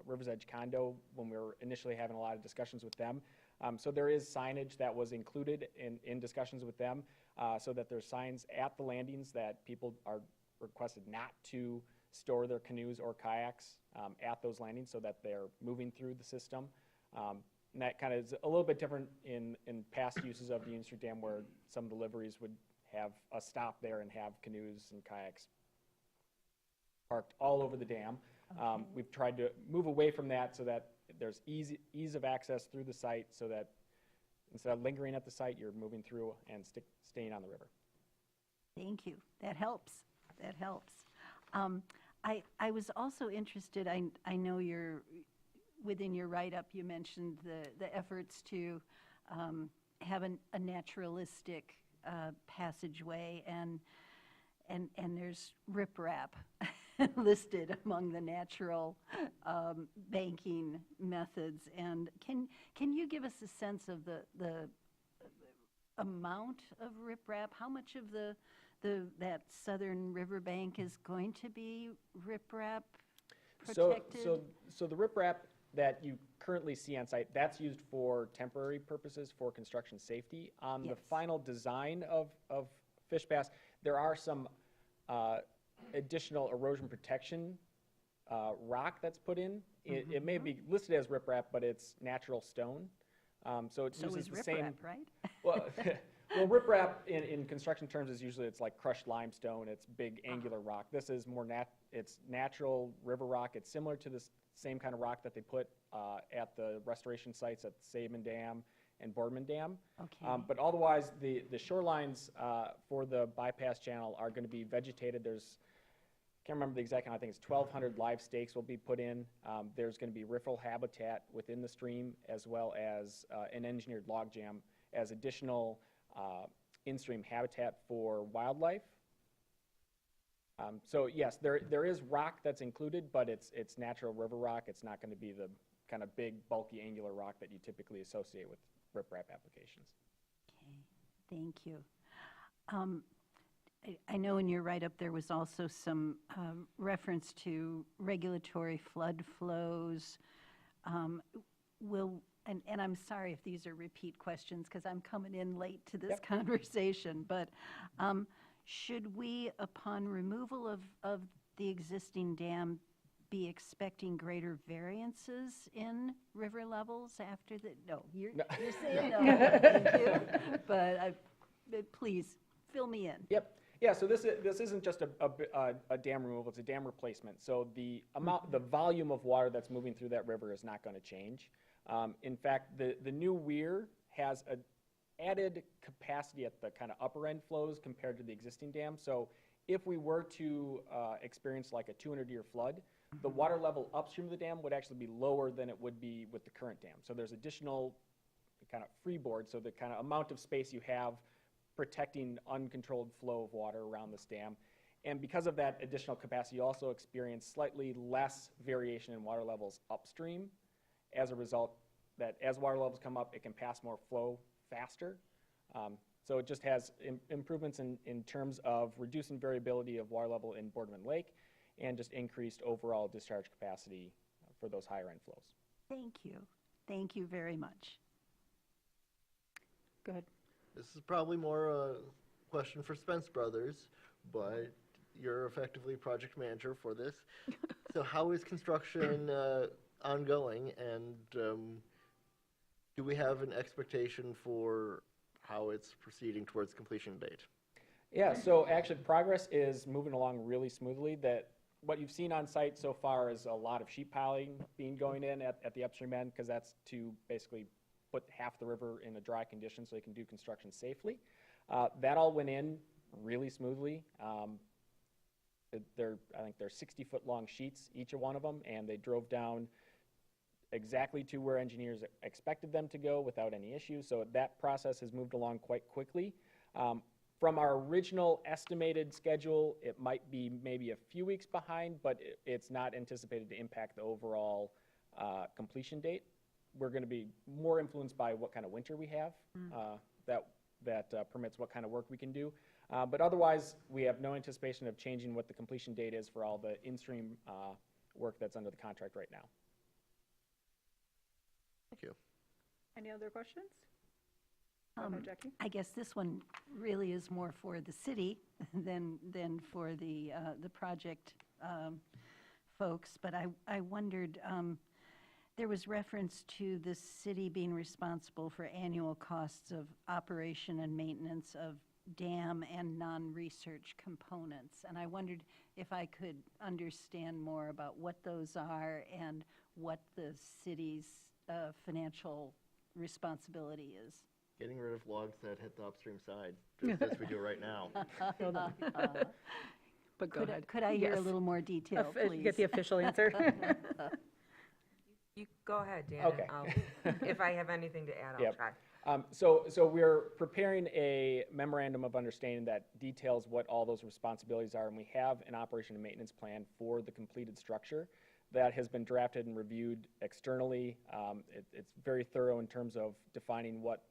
River's Edge condo when we were initially having a lot of discussions with them. So there is signage that was included in discussions with them, so that there's signs at the landings that people are requested not to store their canoes or kayaks at those landings, so that they're moving through the system. And that kind of is a little bit different in past uses of the Union Street Dam, where some deliveries would have a stop there and have canoes and kayaks parked all over the dam. Okay. We've tried to move away from that so that there's ease of access through the site, so that instead of lingering at the site, you're moving through and staying on the river. Thank you. That helps. That helps. I was also interested, I know within your write-up, you mentioned the efforts to have a naturalistic passageway, and there's riprap listed among the natural banking methods. And can you give us a sense of the amount of riprap? How much of that southern riverbank is going to be riprap protected? So the riprap that you currently see on site, that's used for temporary purposes for construction safety. On the Yes. final design of Fish Pass, there are some additional erosion protection rock that's put in. It may be listed as riprap, but it's natural stone. So it So uses is the same. riprap, right? Well, riprap in construction terms is usually it's like crushed limestone. It's big angular rock. This is more it's natural river rock. It's similar to the same kind of rock that they put at the restoration sites at Saban Dam and Boardman Dam. Okay. But otherwise, the shorelines for the bypass channel are going to be vegetated. Can't remember the exact count, I think it's 1,200 live stakes will be put in. There's going to be riffle habitat within the stream, as well as an engineered log jam as additional in-stream habitat for wildlife. So yes, there is rock that's included, but it's natural river rock. It's not going to be the kind of big, bulky, angular rock that you typically associate with riprap applications. Okay, thank you. I know in your write-up there was also some reference to regulatory flood flows. And I'm sorry if these are repeat questions, because I'm coming in late to this conversation, but should we, upon removal of the existing dam, be expecting greater variances in river levels after the, no, you're saying no, thank you, but please, fill me in. Yep. Yeah, so this isn't just a dam removal, it's a dam replacement. So the volume of water that's moving through that river is not going to change. In fact, the new weir has an added capacity at the kind of upper end flows compared to the existing dam. So if we were to experience like a 200-year flood, the water level upstream of the dam would actually be lower than it would be with the current dam. So there's additional kind of freeboard, so the kind of amount of space you have protecting uncontrolled flow of water around this dam. And because of that additional capacity, you also experience slightly less variation in water levels upstream. As a result, that as water levels come up, it can pass more flow faster. So it just has improvements in terms of reducing variability of water level in Boardman Lake and just increased overall discharge capacity for those higher end flows. Thank you. Thank you very much. Go ahead. This is probably more a question for Spence Brothers, but you're effectively project manager for this. So how is construction ongoing, and do we have an expectation for how it's proceeding towards completion date? Yeah, so actually progress is moving along really smoothly. That what you've seen on site so far is a lot of sheet piling being going in at the upstream end, because that's to basically put half the river in a dry condition so they can do construction safely. That all went in really smoothly. I think they're 60-foot long sheets, each of one of them, and they drove down exactly to where engineers expected them to go without any issues. So that process has moved along quite quickly. From our original estimated schedule, it might be maybe a few weeks behind, but it's not anticipated to impact the overall completion date. We're going to be more influenced by what kind of winter we have that permits what kind of work we can do. But otherwise, we have no anticipation of changing what the completion date is for all the in-stream work that's under the contract right now. Thank you. Any other questions? Jackie? I guess this one really is more for the city than for the project folks, but I wondered, there was reference to the city being responsible for annual costs of operation and maintenance of dam and non-research components. And I wondered if I could understand more about what those are and what the city's financial responsibility is. Getting rid of logs that hit the upstream side, just as we do right now. But go ahead. Could I hear a Yes. little more detail, please? Get the official answer. You go ahead, Dan. Okay. If I have anything to add, I'll Yep. try. So we're preparing a memorandum of understanding that details what all those responsibilities are, and we have an operation and maintenance plan for the completed structure that has been drafted and reviewed externally. It's very thorough in terms of defining what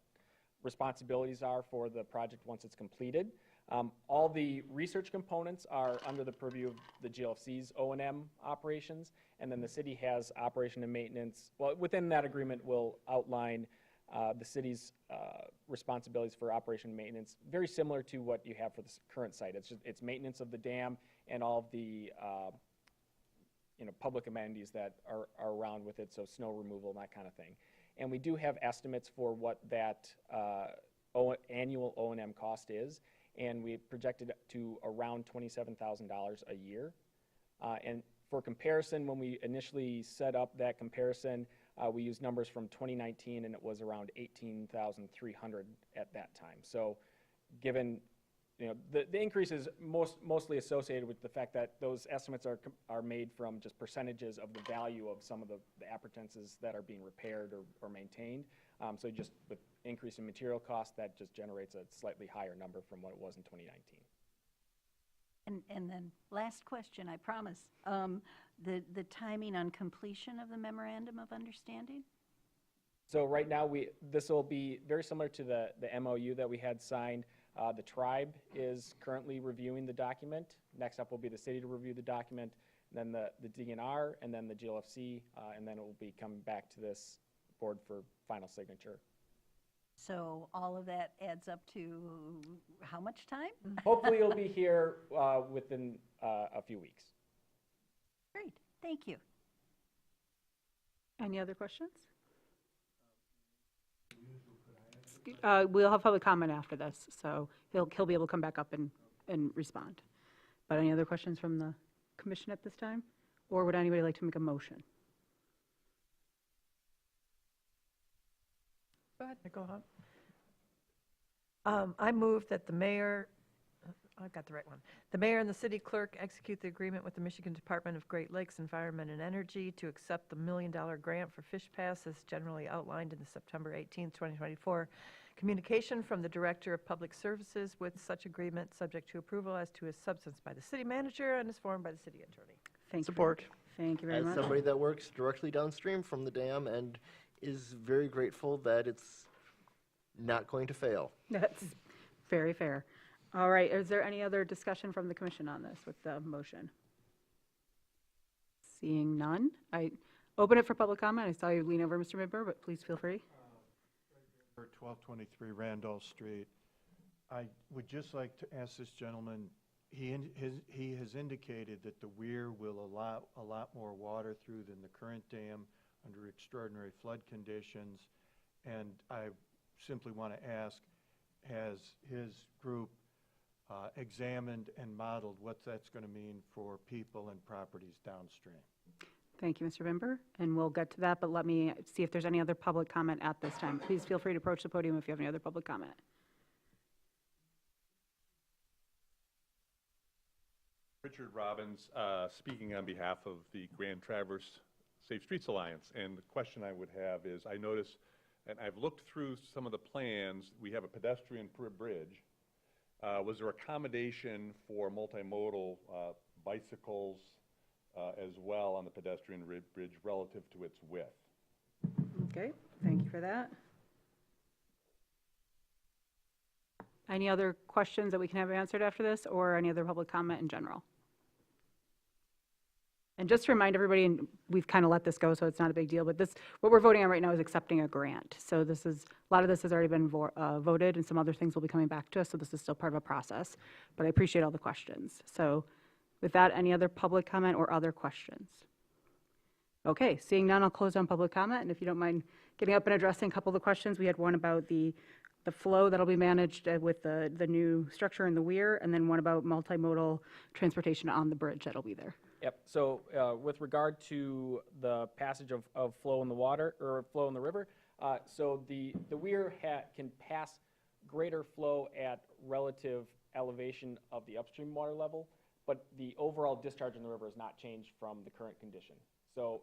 responsibilities are for the project once it's completed. All the research components are under the purview of the GLFC's O&M operations, and then the city has operation and maintenance. Well, within that agreement, we'll outline the city's responsibilities for operation and maintenance, very similar to what you have for the current site. It's maintenance of the dam and all of the public amenities that are around with it, so snow removal and that kind of thing. And we do have estimates for what that annual O&M cost is, and we projected to around $27,000 a year. And for comparison, when we initially set up that comparison, we used numbers from 2019, and it was around $18,300 at that time. So given the increase is mostly associated with the fact that those estimates are made from just percentages of the value of some of the appurtenances that are being repaired or maintained. So just with increase in material costs, that just generates a slightly higher number from what it was in 2019. And then last question, I promise. The timing on completion of the memorandum of understanding? So right now, this will be very similar to the MOU that we had signed. The tribe is currently reviewing the document. Next up will be the city to review the document, then the DNR, and then the GLFC, and then it will be coming back to this board for final signature. So all of that adds up to how much time? Hopefully you'll be here within a few weeks. Great, thank you. Any other questions? We'll have public comment after this, so he'll be able to come back up and respond. But any other questions from the commission at this time? Or would anybody like to make a motion? Go ahead. I move that the mayor I got the right one. The mayor and the city clerk execute the agreement with the Michigan Department of Great Lakes Environment and Energy to accept the $1 million grant for Fish Pass as generally outlined in the September 18, 2024 communication from the Director of Public Services with such agreement subject to approval as to its substance by the city manager and is formed by the city attorney. Thank you. Support. Thank you very As much. somebody that works directly downstream from the dam and is very grateful that it's not going to fail. That's very fair. All right, is there any other discussion from the commission on this with the motion? Seeing none, I open it for public comment. I saw you lean over, Mr. Midber, but please feel free. For 1223 Randolph Street, I would just like to ask this gentleman, he has indicated that the weir will allow a lot more water through than the current dam under extraordinary flood conditions, and I simply want to ask, has his group examined and modeled what that's going to mean for people and properties downstream? Thank you, Mr. Bimber, and we'll get to that, but let me see if there's any other public comment at this time. Please feel free to approach the podium if you have any other public comment. Richard Robbins, speaking on behalf of the Grand Traverse Safe Streets Alliance, and the question I would have is, I notice, and I've looked through some of the plans, we have a pedestrian bridge. Was there accommodation for multimodal bicycles as well on the pedestrian bridge relative to its width? Okay, thank you for that. Any other questions that we can have answered after this, or any other public comment in general? And just to remind everybody, and we've kind of let this go, so it's not a big deal, but this, what we're voting on right now is accepting a grant. So this is, a lot of this has already been voted, and some other things will be coming back to us, so this is still part of a process. But I appreciate all the questions. So with that, any other public comment or other questions? Okay, seeing none, I'll close on public comment, and if you don't mind getting up and addressing a couple of the questions. We had one about the flow that'll be managed with the new structure in the weir, and then one about multimodal transportation on the bridge that'll be there. Yep, so with regard to the passage of flow in the water, or flow in the river, so the weir can pass greater flow at relative elevation of the upstream water level, but the overall discharge in the river has not changed from the current condition. So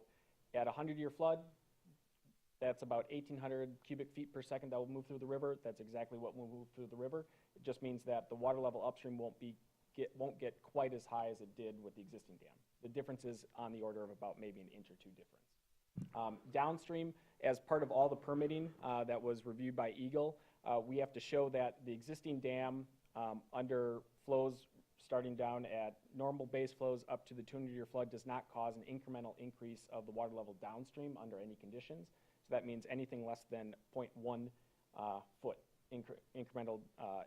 at a 100-year flood, that's about 1,800 cubic feet per second that will move through the river. That's exactly what will move through the river. It just means that the water level upstream won't get quite as high as it did with the existing dam. The difference is on the order of about maybe an inch or two difference. Downstream, as part of all the permitting that was reviewed by Eagle, we have to show that the existing dam under flows starting down at normal base flows up to the 200-year flood does not cause an incremental increase of the water level downstream under any conditions. So that means anything less than 0.1 foot incremental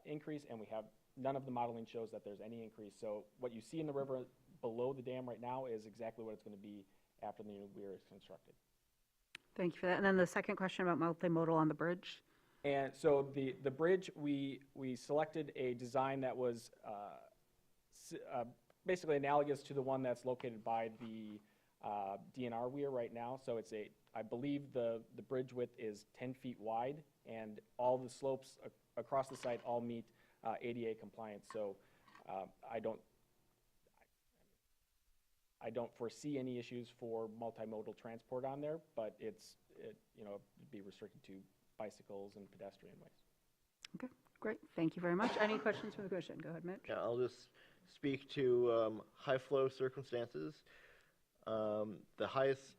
increase, and we have none of the modeling shows that there's any increase. So what you see in the river below the dam right now is exactly what it's going to be after the new weir is constructed. Thank you for that. And then the second question about multimodal on the bridge. And so the bridge, we selected a design that was basically analogous to the one that's located by the DNR weir right now. So it's I believe the bridge width is 10 feet wide, and all the slopes across the site all meet ADA compliance. So I don't foresee any issues for multimodal transport on there, but it'd be restricted to bicycles and pedestrian ways. Okay, great. Thank you very much. Any questions from the commission? Go ahead, Mitch. Yeah, I'll just speak to high flow circumstances. The highest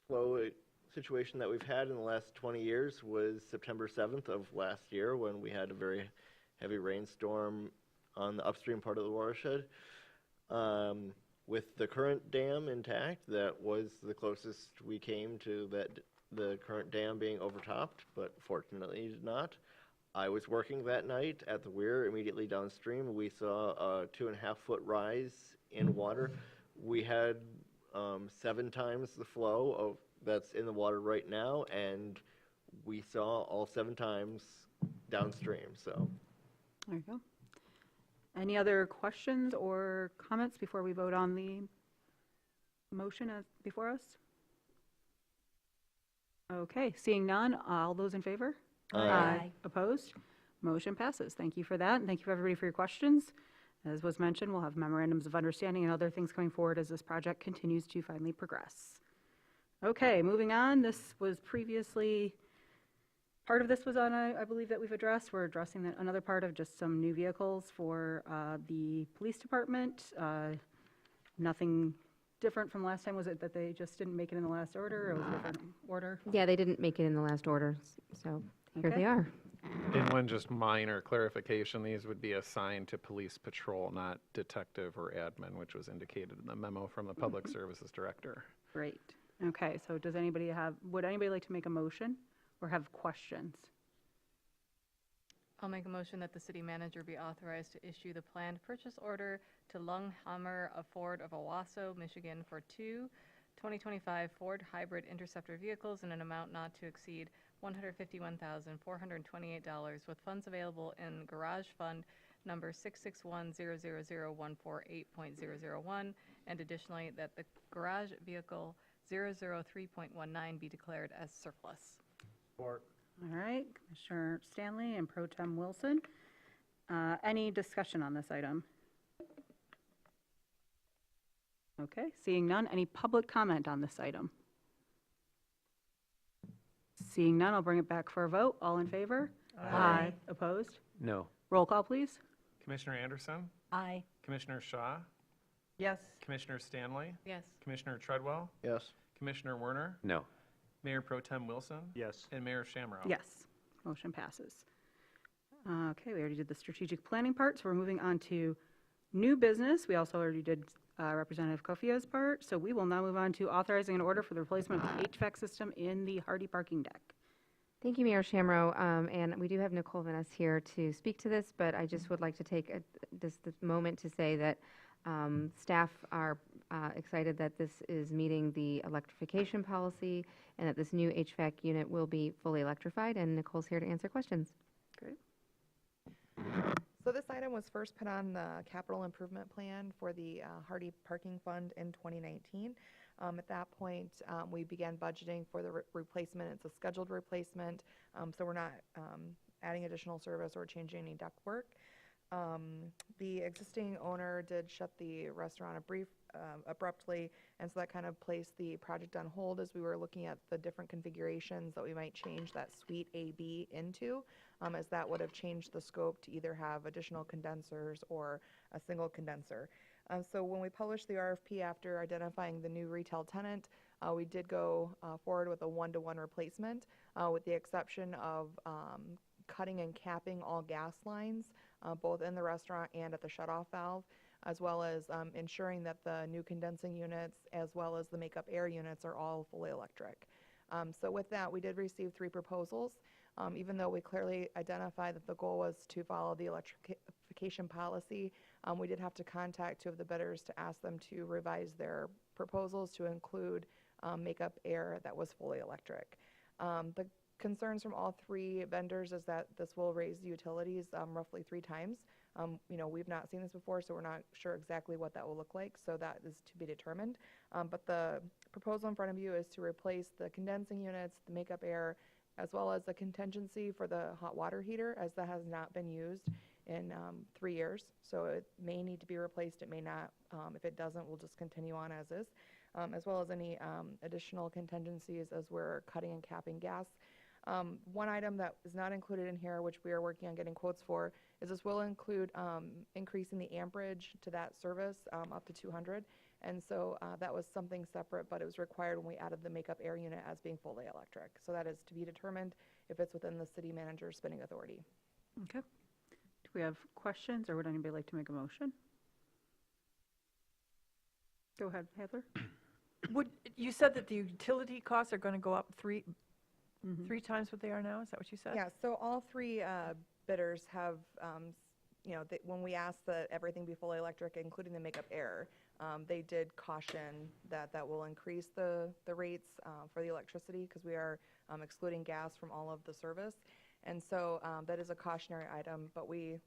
flow situation that we've had in the last 20 years was September 7th of last year, when we had a very heavy rainstorm on the upstream part of the watershed. With the current dam intact, that was the closest we came to the current dam being overtopped, but fortunately did not. I was working that night at the weir immediately downstream. We saw a 2.5 foot rise in water. We had 7 times the flow that's in the water right now, and we saw all 7 times downstream. So there you go. Any other questions or comments before we vote on the motion before us? Okay, seeing none, all those in favor? Aye. Opposed? Motion passes. Thank you for that, and thank you for everybody for your questions. As was mentioned, we'll have memorandums of understanding and other things coming forward as this project continues to finally progress. Okay, moving on. This was previously, part of this was on, I believe that we've addressed. We're addressing another part of just some new vehicles for the police department. Nothing different from last time. Was it that they just didn't make it in the last order, or was it a different order? Yeah, they didn't make it in the last order, so here Okay. they are. And one just minor clarification, these would be assigned to police patrol, not detective or admin, which was indicated in the memo from the Public Services Director. Great. Okay, so would anybody like to make a motion or have questions? I'll make a motion that the city manager be authorized to issue the planned purchase order to Lunghammer of Ford of Owasso, Michigan for two 2025 Ford Hybrid Interceptor vehicles in an amount not to exceed $151,428 with funds available in Garage Fund number 661000148.001, and additionally that the garage vehicle 003.19 be declared as surplus. Support. All right, Commissioner Stanley and Pro Tem Wilson. Any discussion on this item? Okay, seeing none. Any public comment on this item? Seeing none, I'll bring it back for a vote. All in favor? Aye. Opposed? No. Roll call, please. Commissioner Anderson, Aye. Commissioner Shaw, Yes. Commissioner Stanley, Yes. Commissioner Treadwell, Yes. Commissioner Werner, No. Mayor Pro Tem Wilson, Yes. and Mayor Shamrow. Yes, motion passes. Okay, we already did the strategic planning part, so we're moving on to new business. We also already did Representative Kofia's part, so we will now move on to authorizing an order for the replacement of the HVAC system in the Hardy parking deck. Thank you, Mayor Shamrow. And we do have Nicole Venice here to speak to this, but I just would like to take this moment to say that staff are excited that this is meeting the electrification policy and that this new HVAC unit will be fully electrified, and Nicole's here to answer questions. Great. So this item was first put on the capital improvement plan for the Hardy Parking Fund in 2019. At that point, we began budgeting for the replacement. It's a scheduled replacement, so we're not adding additional service or changing any ductwork. The existing owner did shut the restaurant abruptly, and so that kind of placed the project on hold as we were looking at the different configurations that we might change that suite AB into, as that would have changed the scope to either have additional condensers or a single condenser. So when we published the RFP after identifying the new retail tenant, we did go forward with a one-to-one replacement, with the exception of cutting and capping all gas lines, both in the restaurant and at the shutoff valve, as well as ensuring that the new condensing units as well as the makeup air units are all fully electric. So with that, we did receive 3 proposals. Even though we clearly identified that the goal was to follow the electrification policy, we did have to contact 2 of the bidders to ask them to revise their proposals to include makeup air that was fully electric. The concerns from all 3 vendors is that this will raise the utilities roughly 3 times. We've not seen this before, so we're not sure exactly what that will look like, so that is to be determined. But the proposal in front of you is to replace the condensing units, the makeup air, as well as the contingency for the hot water heater, as that has not been used in 3 years. So it may need to be replaced, it may not. If it doesn't, we'll just continue on as is, as well as any additional contingencies as we're cutting and capping gas. One item that is not included in here, which we are working on getting quotes for, is this will include increasing the amperage to that service up to 200. And so that was something separate, but it was required when we added the makeup air unit as being fully electric. So that is to be determined if it's within the city manager's spending authority. Okay. Do we have questions, or would anybody like to make a motion? Go ahead, Heather. You said that the utility costs are going to go up 3 times what they are now? Is that what you said? Yeah, so all 3 bidders have, when we asked that everything be fully electric, including the makeup air, they did caution that that will increase the rates for the electricity because we are excluding gas from all of the service. And so that is a cautionary item, but we,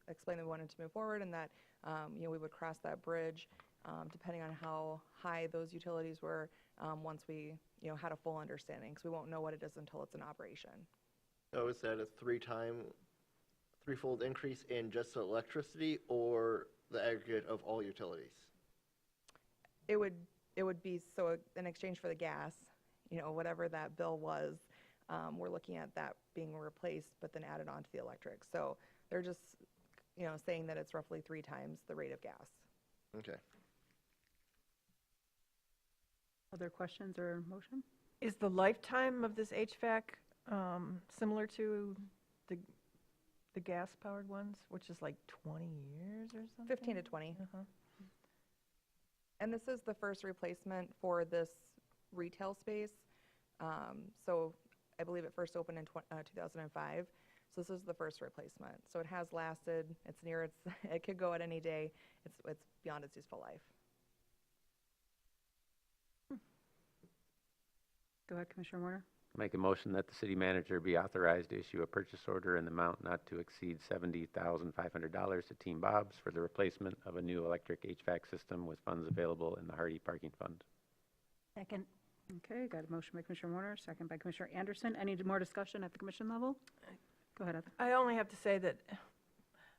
explained that we wanted to move forward and that, we would cross that bridge depending on how high those utilities were once we, had a full understanding, because we won't know what it is until it's in operation. Oh, is that a 3-time threefold increase in just electricity or the aggregate of all utilities? It would be, so in exchange for the gas, whatever that bill was, we're looking at that being replaced, but then added on to the electric. So they're just, saying that it's roughly 3 times the rate of gas. Okay. Other questions or motion? Is the lifetime of this HVAC similar to the gas-powered ones, which is like 20 years or something? 15 to 20. And this is the first replacement for this retail space. So I believe it first opened in 2005. So this is the first replacement. So it has lasted, it could go at any day. It's beyond its useful life. Go ahead, Commissioner Warner. Make a motion that the city manager be authorized to issue a purchase order in the amount not to exceed $70,500 to Team Bob's for the replacement of a new electric HVAC system with funds available in the Hardy Parking Fund. Second. Okay, got a motion by Commissioner Warner, second by Commissioner Anderson. Any more discussion at the commission level? Go ahead, Heather. I only have to say that,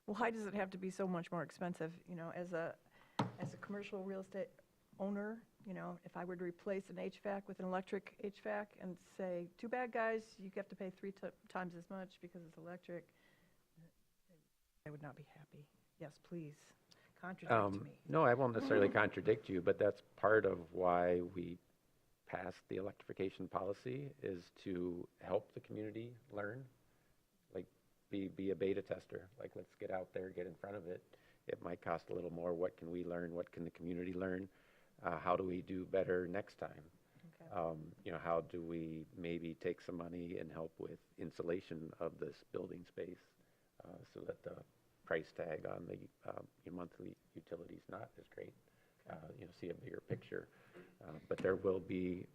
why does it have to be so much more expensive? As a commercial real estate owner, if I were to replace an HVAC with an electric HVAC and say, too bad, guys, you have to pay 3 times as much because it's electric, I would not be happy. Yes, please, contradict me. No, I won't necessarily contradict you, but that's part of why we passed the electrification policy, is to help the community learn, like be a beta tester. Like, let's get out there, get in front of it. It might cost a little more. What can we learn? What can the community learn? How do we do better next time? Okay. How do we maybe take some money and help with insulation of this building space so that the price tag on the your monthly utility is not as great? See a bigger picture. But there will be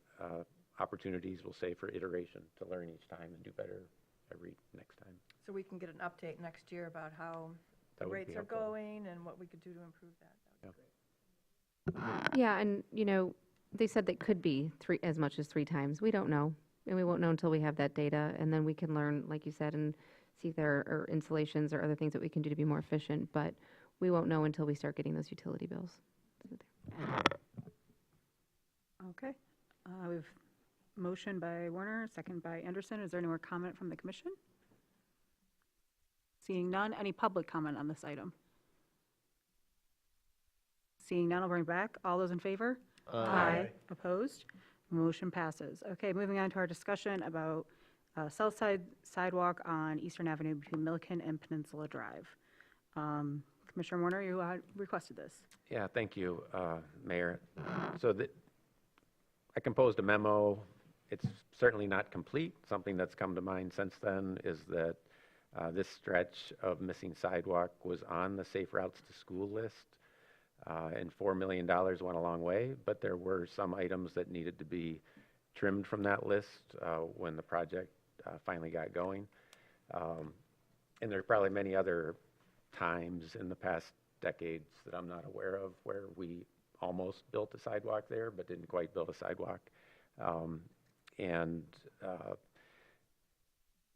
opportunities, we'll say, for iteration to learn each time and do better every next time. So we can get an update next year about how the That would be rates are helpful. going and what we could do to improve that. That would be great. Yeah, and, they said that could be as much as 3 times. We don't know, and we won't know until we have that data, and then we can learn, like you said, and see if there are insulations or other things that we can do to be more efficient, but we won't know until we start getting those utility bills. Okay. We've motion by Warner, second by Anderson. Is there any more comment from the commission? Seeing none, any public comment on this item? Seeing none, I'll bring it back. All those in favor? Aye. Opposed? Motion passes. Okay, moving on to our discussion about south side sidewalk on Eastern Avenue between Milliken and Peninsula Drive. Commissioner Warner, you requested this. Yeah, thank you, Mayor. So I composed a memo. It's certainly not complete. Something that's come to mind since then is that this stretch of missing sidewalk was on the Safe Routes to School list, and $4 million went a long way, but there were some items that needed to be trimmed from that list when the project finally got going. And there are probably many other times in the past decades that I'm not aware of where we almost built a sidewalk there, but didn't quite build a sidewalk.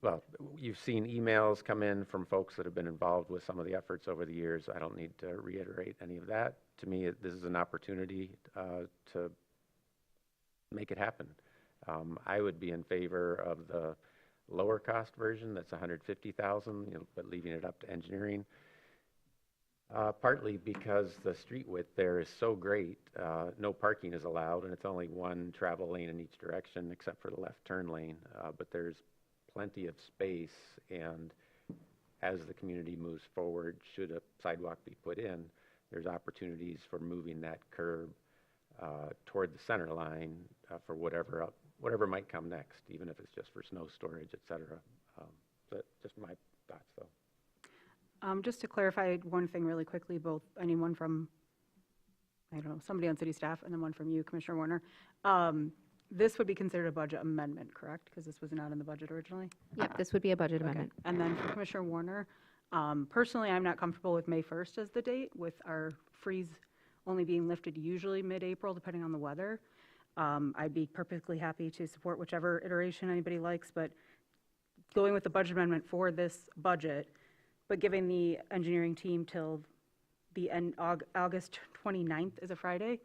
Well, you've seen emails come in from folks that have been involved with some of the efforts over the years. I don't need to reiterate any of that. To me, this is an opportunity to make it happen. I would be in favor of the lower cost version, that's $150,000, but leaving it up to engineering. Partly because the street width there is so great, no parking is allowed, and it's only one travel lane in each direction except for the left turn lane. But there's plenty of space, and as the community moves forward, should a sidewalk be put in, there's opportunities for moving that curb toward the center line for whatever might come next, even if it's just for snow storage, et cetera. So just my thoughts, though. Just to clarify one thing really quickly, anyone from, somebody on city staff, and then one from you, Commissioner Warner. This would be considered a budget amendment, correct? Because this was not in the budget originally? Yep, this would be a budget amendment. And then for Commissioner Warner, personally, I'm not comfortable with May 1st as the date, with our freeze only being lifted usually mid-April, depending on the weather. I'd be perfectly happy to support whichever iteration anybody likes, but going with the budget amendment for this budget, but giving the engineering team till the end, August 29th is a Friday,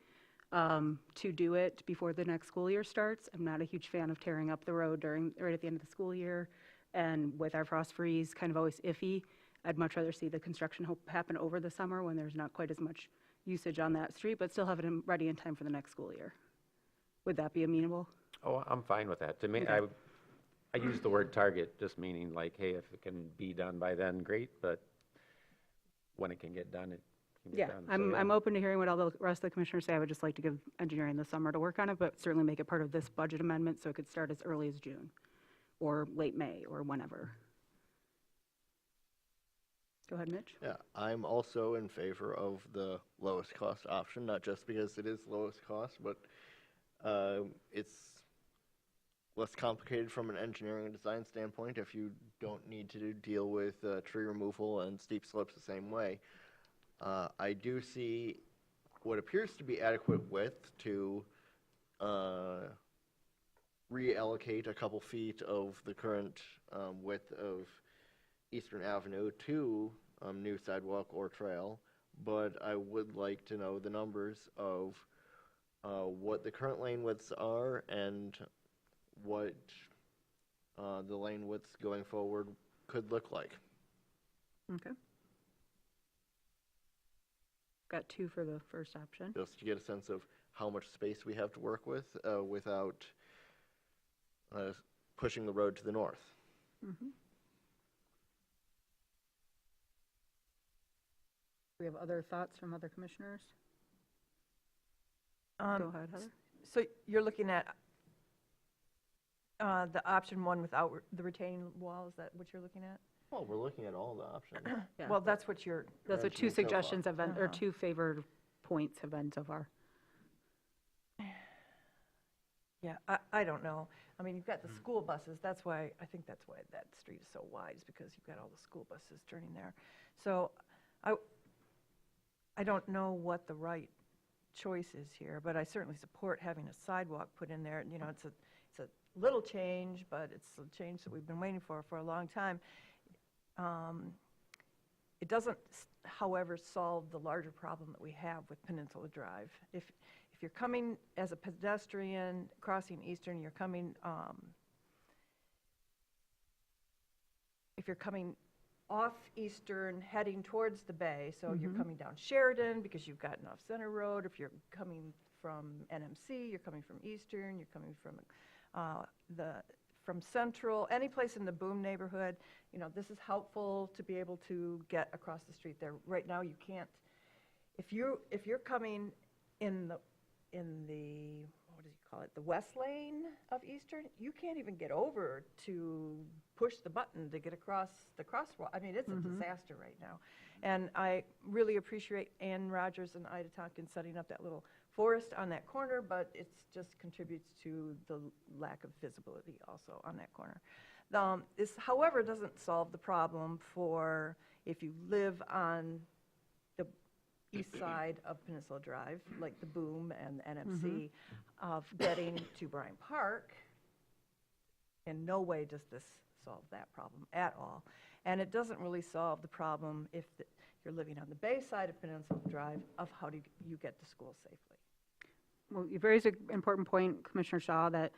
to do it before the next school year starts. I'm not a huge fan of tearing up the road right at the end of the school year, and with our frost freeze kind of always iffy. I'd much rather see the construction happen over the summer when there's not quite as much usage on that street, but still have it ready in time for the next school year. Would that be amenable? Oh, I'm fine with that. To me, Okay. I use the word target, just meaning like, hey, if it can be done by then, great, but when it can get done, it can get Yeah, done. So, I'm open to hearing what all the rest of the commissioners say. I would just like to give engineering the summer to work on it, but certainly make it part of this budget amendment so it could start as early as June or late May or whenever. Go ahead, Mitch. Yeah, I'm also in favor of the lowest cost option, not just because it is lowest cost, but it's less complicated from an engineering and design standpoint if you don't need to deal with tree removal and steep slopes the same way. I do see what appears to be adequate width to reallocate a couple feet of the current width of Eastern Avenue to new sidewalk or trail, but I would like to know the numbers of what the current lane widths are and what the lane widths going forward could look like. Okay. Got 2 for the first option. Just to get a sense of how much space we have to work with without pushing the road to the north. Mhm. We have other thoughts from other commissioners? Go ahead, Heather. So you're looking at the option 1 without the retaining wall, is that what you're looking at? Well, we're looking at all the options. Yeah, Well, that's what you're, That's what 2 mentioning so far. suggestions have been, or 2 favored points have been so far. yeah, I don't know. I mean, you've got the school buses, I think that's why that street is so wide, is because you've got all the school buses turning there. So I don't know what the right choice is here, but I certainly support having a sidewalk put in there. You know, it's a little change, but it's a change that we've been waiting for a long time. It doesn't, however, solve the larger problem that we have with Peninsula Drive. If you're coming as a pedestrian crossing Eastern, you're coming, if you're coming off Eastern heading towards the bay, so you're coming down Sheridan because you've gotten off Center Road. If you're coming from NMC, you're coming from Eastern, you're coming from from Central, any place in the Boom neighborhood, you know, this is helpful to be able to get across the street there. Right now, you can't, if you're coming in the what do you call it, the west lane of Eastern, you can't even get over to push the button to get across the crosswalk. I mean, it's a disaster right now. And I really appreciate Ann Rogers and Ida Tompkins setting up that little forest on that corner, but it just contributes to the lack of visibility also on that corner. This, however, doesn't solve the problem for if you live on the east side of Peninsula Drive, like the Boom and NMC, of getting to Bryant Park. In no way does this solve that problem at all. And it doesn't really solve the problem if you're living on the bay side of Peninsula Drive of how do you get to school safely. Well, you've raised an important point, Commissioner Shaw, that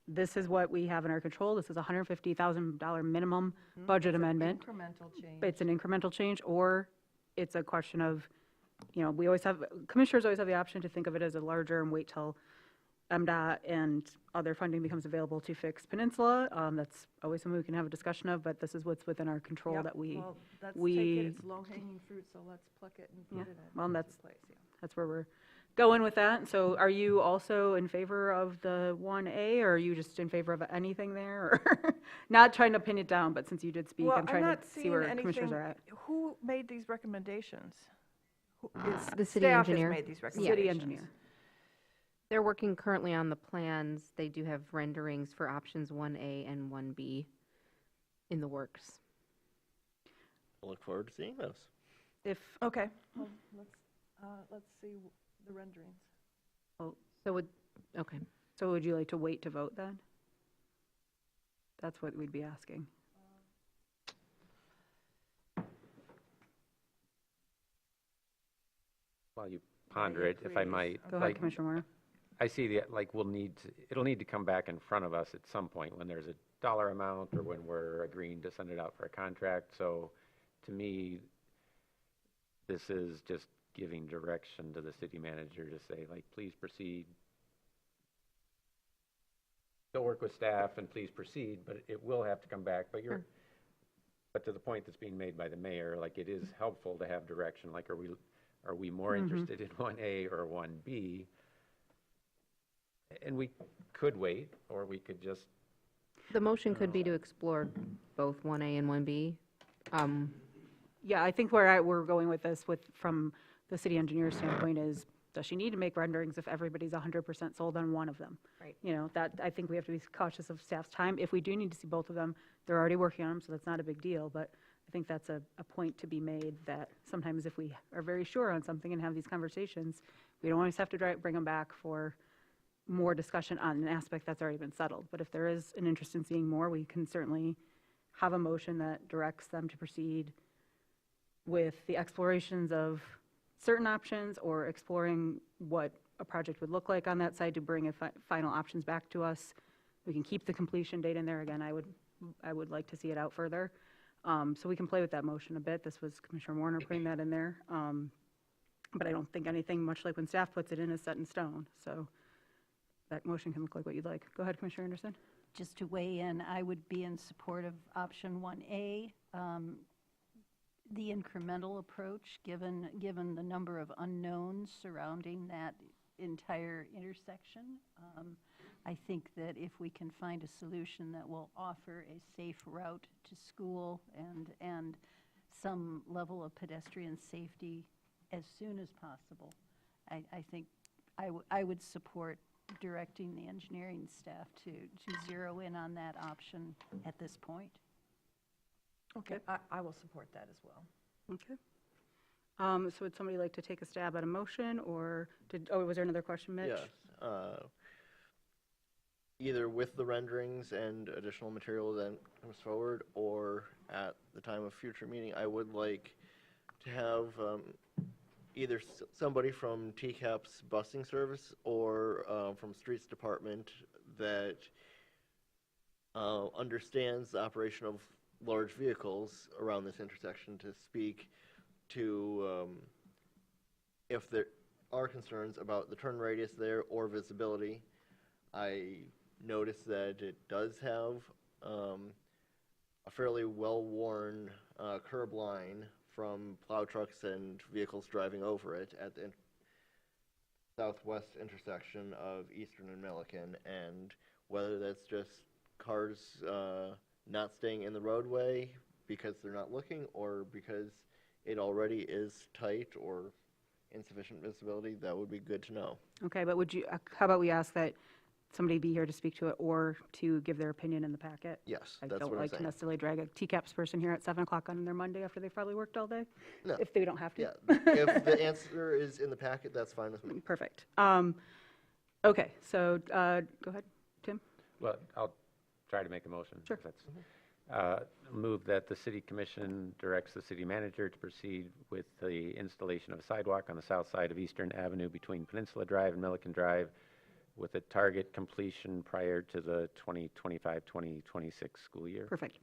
this is what we have in our control. This is a $150,000 minimum budget amendment. Incremental change. It's an incremental change, or it's a question of, you know, we always have, commissioners always have the option to think of it as a larger and wait till MDOT and other funding becomes available to fix Peninsula. That's always something we can have a discussion of, but this is what's within our control Yep, that we, well, let's take we, it, it's low-hanging fruit, so let's pluck it and put it in well, its that's- place. Yeah. that's where we're going with that. So are you also in favor of the 1A, or are you just in favor of anything there? Or not trying to pin it down, but since you did speak, Well, I'm trying not to see where seeing commissioners are anything- at. Who made these recommendations? It's The city staff engineer. has made these Yeah. recommendations. City engineer. They're working currently on the plans. They do have renderings for options 1A and 1B in the works. I look forward to seeing those. If, Okay, well, let's see the renderings. So would, okay. so would you like to wait to vote then? That's what we'd be asking. while you ponder it, if I might. Go ahead, like, Commissioner Warner. I see that, like, it'll need to come back in front of us at some point when there's a dollar amount or when we're agreeing to send it out for a contract. So to me, this is just giving direction to the city manager to say, like, please proceed. Go work with staff and please proceed, but it will have to come back. But but to the point that's being made by the mayor, like, it is helpful to have direction. Like, are we more interested in 1A or 1B? And we could wait, or we could just, The motion could be to explore both 1A and 1B. Yeah, I think where we're going with this from the city engineer's standpoint is, does she need to make renderings if everybody's 100% sold on one of them? Right. You know, that, I think we have to be cautious of staff's time. If we do need to see both of them, they're already working on them, so that's not a big deal. But I think that's a point to be made, that sometimes if we are very sure on something and have these conversations, we don't always have to bring them back for more discussion on an aspect that's already been settled. But if there is an interest in seeing more, we can certainly have a motion that directs them to proceed with the explorations of certain options, or exploring what a project would look like on that site to bring final options back to us. We can keep the completion date in there. Again, I would like to see it out further. So we can play with that motion a bit. This was Commissioner Warner putting that in there. But I don't think anything, much like when staff puts it in, is set in stone. So that motion can look like what you'd like. Go ahead, Commissioner Anderson. Just to weigh in, I would be in support of option 1A, the incremental approach, given the number of unknowns surrounding that entire intersection. I think that if we can find a solution that will offer a safe route to school and some level of pedestrian safety as soon as possible, I think I would support directing the engineering staff to zero in on that option at this point. Okay, I will support that as well. Okay. So would somebody like to take a stab at a motion, or was there another question, Mitch? Yes. Either with the renderings and additional material that comes forward, or at the time of future meeting, I would like to have either somebody from TCAP's busing service or from Streets Department that understands the operation of large vehicles around this intersection to speak to if there are concerns about the turn radius there or visibility. I noticed that it does have a fairly well-worn curb line from plow trucks and vehicles driving over it at the southwest intersection of Eastern and Milliken, and whether that's just cars not staying in the roadway because they're not looking, or because it already is tight or insufficient visibility, that would be good to know. Okay, but how about we ask that somebody be here to speak to it, or to give their opinion in the packet? Yes, I that's don't what I'm like to saying. necessarily drag a TCAPS person here at 7 o'clock on their Monday after they've probably worked all day, No. if they don't have to. Yeah, if the answer is in the packet, that's fine with me. Perfect. Okay, so go ahead, Tim. well, I'll try to make a motion. Sure. If that's, move that the city commission directs the city manager to proceed with the installation of a sidewalk on the south side of Eastern Avenue between Peninsula Drive and Milliken Drive, with a target completion prior to the 2025-2026 school year. Perfect.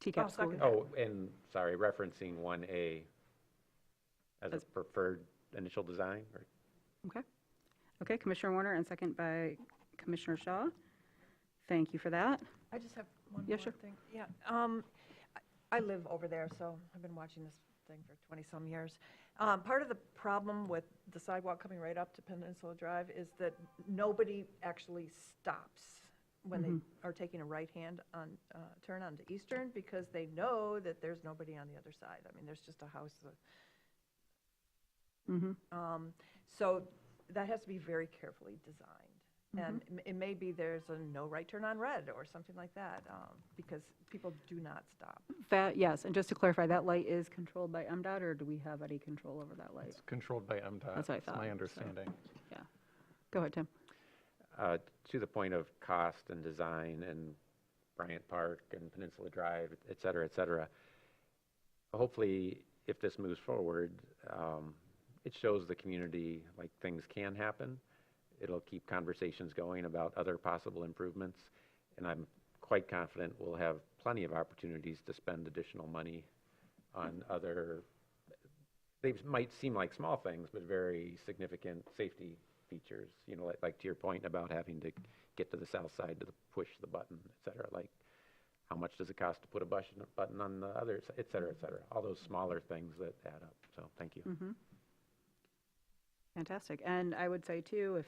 TCAPS school. second. Oh, and sorry, referencing 1A as a preferred initial design, or Okay. Okay, Commissioner Warner, and second by Commissioner Shaw. Thank you for that. I just have one Yeah, more sure. thing. Yeah, I live over there, so I've been watching this thing for 20-some years. Part of the problem with the sidewalk coming right up to Peninsula Drive is that nobody actually stops when they are taking a right-hand turn onto Eastern, because they know that there's nobody on the other side. I mean, there's just a house. So that has to be very carefully designed. And it may be there's a no right turn on red or something like that, because people do not stop. That, yes, and just to clarify, that light is controlled by MDOT, or do we have any control over that light? It's controlled by MDOT. That's what I thought, my so- understanding. Yeah. Go ahead, Tim. to the point of cost and design and Bryant Park and Peninsula Drive, et cetera, hopefully if this moves forward, it shows the community like things can happen. It'll keep conversations going about other possible improvements, and I'm quite confident we'll have plenty of opportunities to spend additional money on other, they might seem like small things, but very significant safety features, you know, like to your point about having to get to the south side to push the button, et cetera, like how much does it cost to put a button on the other, et cetera, all those smaller things that add up. So thank you. Fantastic. And I would say too, if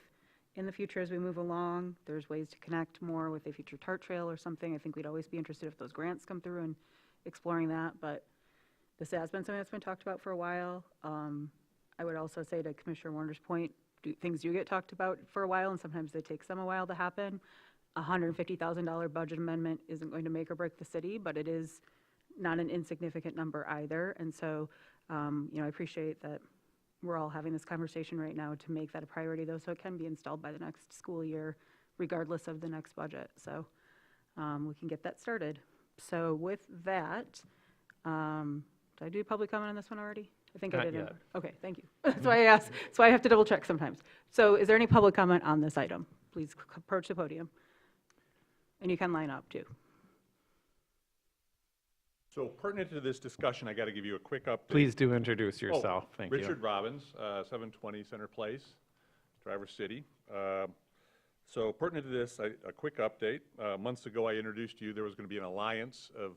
in the future as we move along, there's ways to connect more with a future TART trail or something, I think we'd always be interested if those grants come through and exploring that. But this has been something that's been talked about for a while. I would also say to Commissioner Warner's point, things do get talked about for a while, and sometimes they take some a while to happen. A $150,000 budget amendment isn't going to make or break the city, but it is not an insignificant number either. And so, I appreciate that we're all having this conversation right now to make that a priority, though, so it can be installed by the next school year, regardless of the next budget. So we can get that started. So with that, did I do public comment on this one already? I think I did. Not yet. Okay, thank you. That's why I asked. So I have to double check sometimes. So is there any public comment on this item? Please approach the podium. And you can line up too. So pertinent to this discussion, I got to give you a quick update. Please do introduce yourself. Thank you. Richard Robbins, 720 Center Place, Traverse City. So pertinent to this, a quick update. Months ago, I introduced to you there was going to be an alliance of,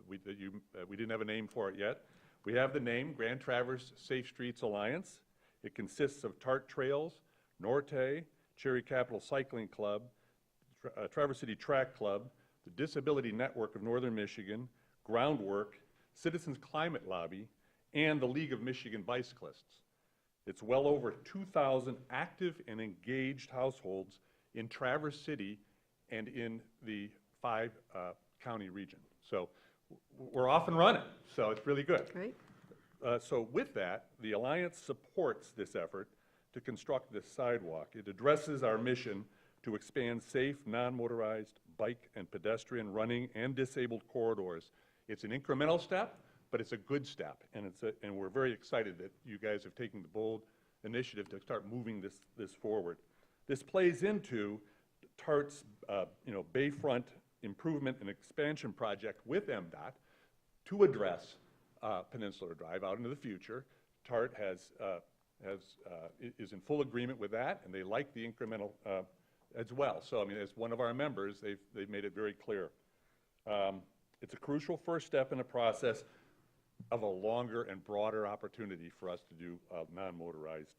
we didn't have a name for it yet. We have the name, Grand Traverse Safe Streets Alliance. It consists of TART Trails, Norte, Cherry Capital Cycling Club, Traverse City Track Club, the Disability Network of Northern Michigan, Groundwork, Citizens Climate Lobby, and the League of Michigan Bicyclists. It's well over 2,000 active and engaged households in Traverse City and in the 5-county region. So we're off and running, so it's really good. Great. So with that, the Alliance supports this effort to construct this sidewalk. It addresses our mission to expand safe, non-motorized bike and pedestrian running and disabled corridors. It's an incremental step, but it's a good step, and we're very excited that you guys have taken the bold initiative to start moving this forward. This plays into TART's Bayfront Improvement and Expansion Project with MDOT to address Peninsula Drive out into the future. TART is in full agreement with that, and they like the incremental as well. So, I mean, as one of our members, they've made it very clear. It's a crucial first step in a process of a longer and broader opportunity for us to do non-motorized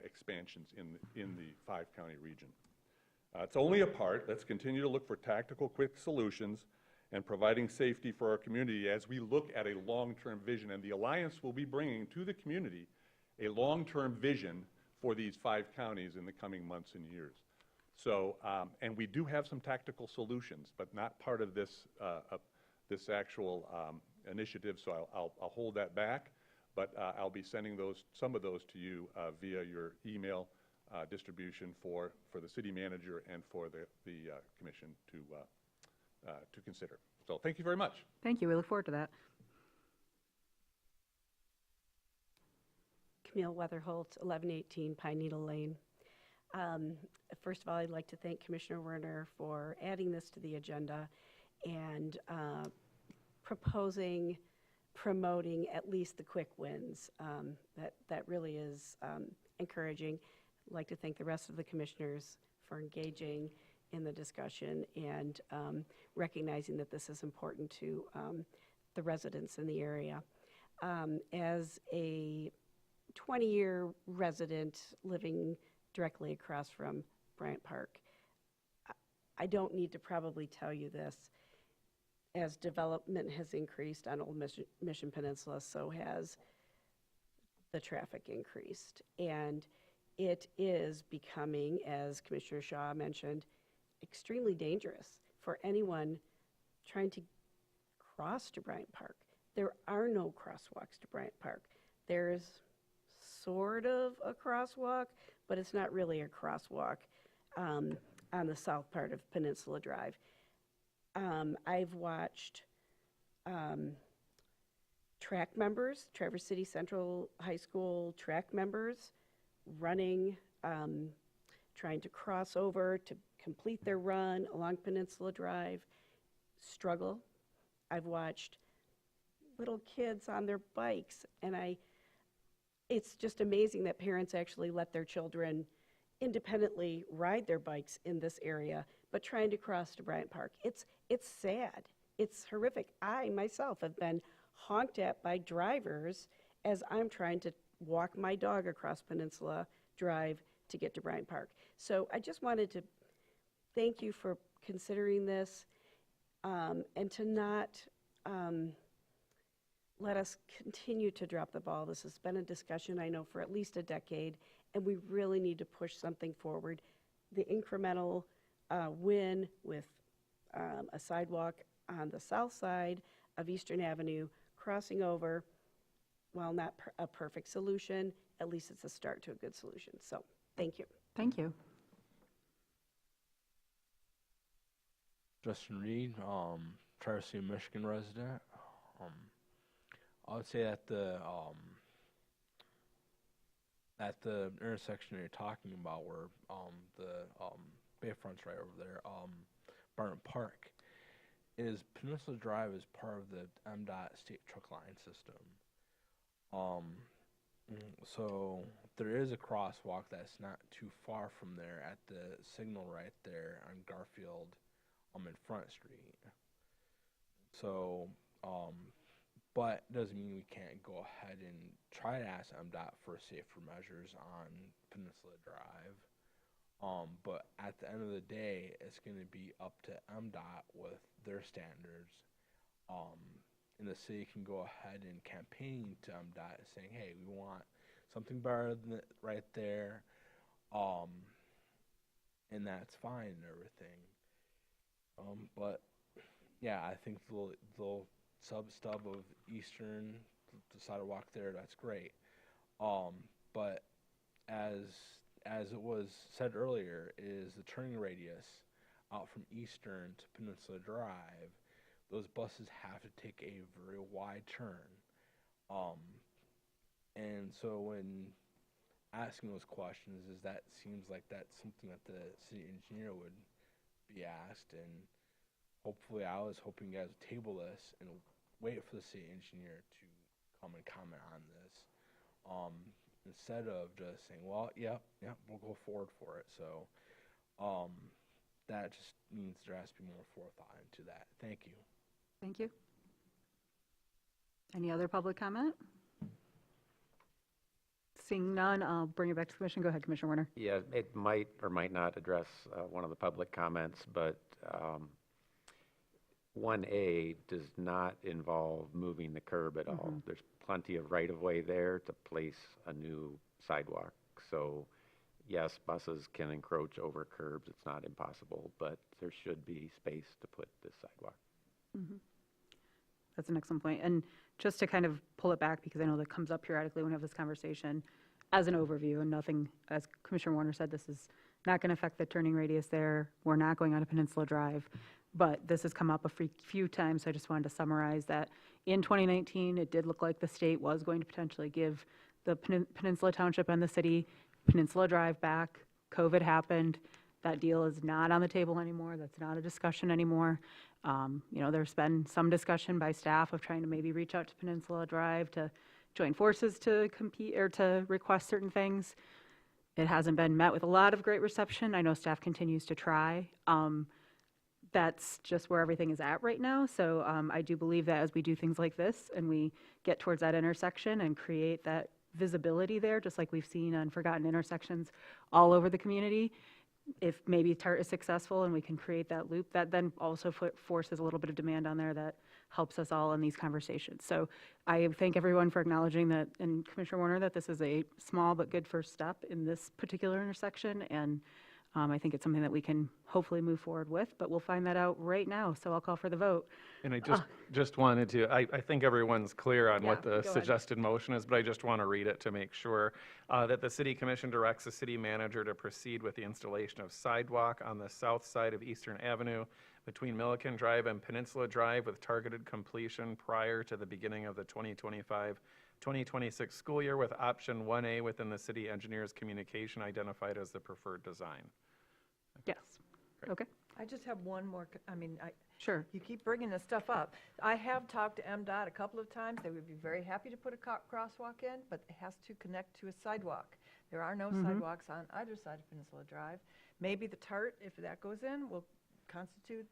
expansions in the 5-county region. It's only a part. Let's continue to look for tactical, quick solutions and providing safety for our community as we look at a long-term vision. And the Alliance will be bringing to the community a long-term vision for these 5 counties in the coming months and years. So, and we do have some tactical solutions, but not part of this this actual initiative. So I'll hold that back, but I'll be sending some of those to you via your email distribution for the city manager and for the commission to consider. So thank you very much. Thank you. We look forward to that. Camille Weatherholt, 1118 Pine Needle Lane. First of all, I'd like to thank Commissioner Werner for adding this to the agenda and promoting at least the quick wins. That really is encouraging. I'd like to thank the rest of the commissioners for engaging in the discussion and recognizing that this is important to the residents in the area. As a 20-year resident living directly across from Bryant Park, I don't need to probably tell you this. As development has increased on Old Mission Peninsula, so has the traffic increased. And it is becoming, as Commissioner Shaw mentioned, extremely dangerous for anyone trying to cross to Bryant Park. There are no crosswalks to Bryant Park. There's sort of a crosswalk, but it's not really a crosswalk on the south part of Peninsula Drive. I've watched track members, Traverse City Central High School track members, running, trying to cross over to complete their run along Peninsula Drive, struggle. I've watched little kids on their bikes, and it's just amazing that parents actually let their children independently ride their bikes in this area, but trying to cross to Bryant Park. It's sad. It's horrific. I myself have been honked at by drivers as I'm trying to walk my dog across Peninsula Drive to get to Bryant Park. So I just wanted to thank you for considering this, and to not let us continue to drop the ball. This has been a discussion, I know, for at least a decade, and we really need to push something forward. The incremental win with a sidewalk on the south side of Eastern Avenue, crossing over, while not a perfect solution, at least it's a start to a good solution. So, thank you. Thank you. Justin Reed, Traverse City, Michigan resident. I would say at the intersection you're talking about, where the Bayfront's right over there, Barton Park, is Peninsula Drive is part of the MDOT state truck line system. So there is a crosswalk that's not too far from there at the signal right there on Garfield, in Front Street. So, but doesn't mean we can't go ahead and try to ask MDOT for safer measures on Peninsula Drive. But at the end of the day, it's going to be up to MDOT with their standards. And the city can go ahead and campaign to MDOT saying, hey, we want something better than right there. And that's fine and everything. But yeah, I think the little stub of Eastern, the sidewalk there, that's great. But as it was said earlier, is the turning radius out from Eastern to Peninsula Drive, those buses have to take a very wide turn. And so when asking those questions, that seems like that's something that the city engineer would be asked, and hopefully I was hoping you guys would table this and wait for the city engineer to come and comment on this, instead of just saying, well, yep, we'll go forward for it. So that just means there has to be more forethought into that. Thank you. Thank you. Any other public comment? Seeing none, I'll bring it back to the commission. Go ahead, Commissioner Warner. Yeah, it might or might not address one of the public comments, but 1A does not involve moving the curb at all. There's plenty of right-of-way there to place a new sidewalk. So yes, buses can encroach over curbs. It's not impossible, but there should be space to put this sidewalk. That's an excellent point. And just to kind of pull it back, because I know that comes up periodically when we have this conversation, as an overview, and nothing, as Commissioner Warner said, this is not going to affect the turning radius there. We're not going on to Peninsula Drive, but this has come up a few times, so I just wanted to summarize that in 2019, it did look like the state was going to potentially give the Peninsula Township and the city Peninsula Drive back. COVID happened. That deal is not on the table anymore. That's not a discussion anymore. There's been some discussion by staff of trying to maybe reach out to Peninsula Drive to join forces to compete or to request certain things. It hasn't been met with a lot of great reception. I know staff continues to try. That's just where everything is at right now. So I do believe that as we do things like this and we get towards that intersection and create that visibility there, just like we've seen on forgotten intersections all over the community, if maybe TART is successful and we can create that loop, that then also forces a little bit of demand on there that helps us all in these conversations. So I thank everyone for acknowledging that, and Commissioner Warner, that this is a small but good first step in this particular intersection, and I think it's something that we can hopefully move forward with, but we'll find that out right now. So I'll call for the vote. And I just wanted to, I think everyone's clear on what Yeah, the go ahead. suggested motion is, but I just want to read it to make sure that the city commission directs the city manager to proceed with the installation of sidewalk on the south side of Eastern Avenue between Milliken Drive and Peninsula Drive with targeted completion prior to the beginning of the 2025-2026 school year, with option 1A within the city engineer's communication identified as the preferred design. Yes. Okay. I just have one more, Sure. you keep bringing this stuff up. I have talked to MDOT a couple of times. They would be very happy to put a crosswalk in, but it has to connect to a sidewalk. There are no sidewalks on either side of Peninsula Drive. Maybe the TART, if that goes in, will constitute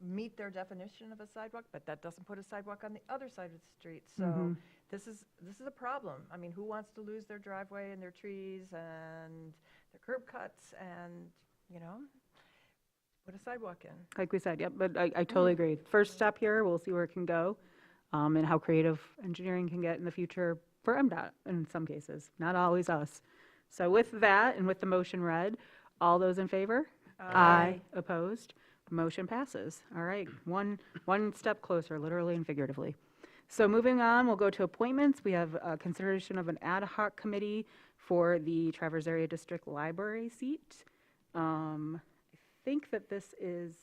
meet their definition of a sidewalk, but that doesn't put a sidewalk on the other side of the street. So this is a problem. I mean, who wants to lose their driveway and their trees and their curb cuts and, put a sidewalk in? Like we said, yep, but I totally agree. First step here, we'll see where it can go, and how creative engineering can get in the future for MDOT in some cases, not always us. So with that, and with the motion read, all those in favor? Aye. Opposed? Motion passes. All right, one step closer, literally and figuratively. So moving on, we'll go to appointments. We have consideration of an ad hoc committee for the Traverse Area District Library seat. I think that this is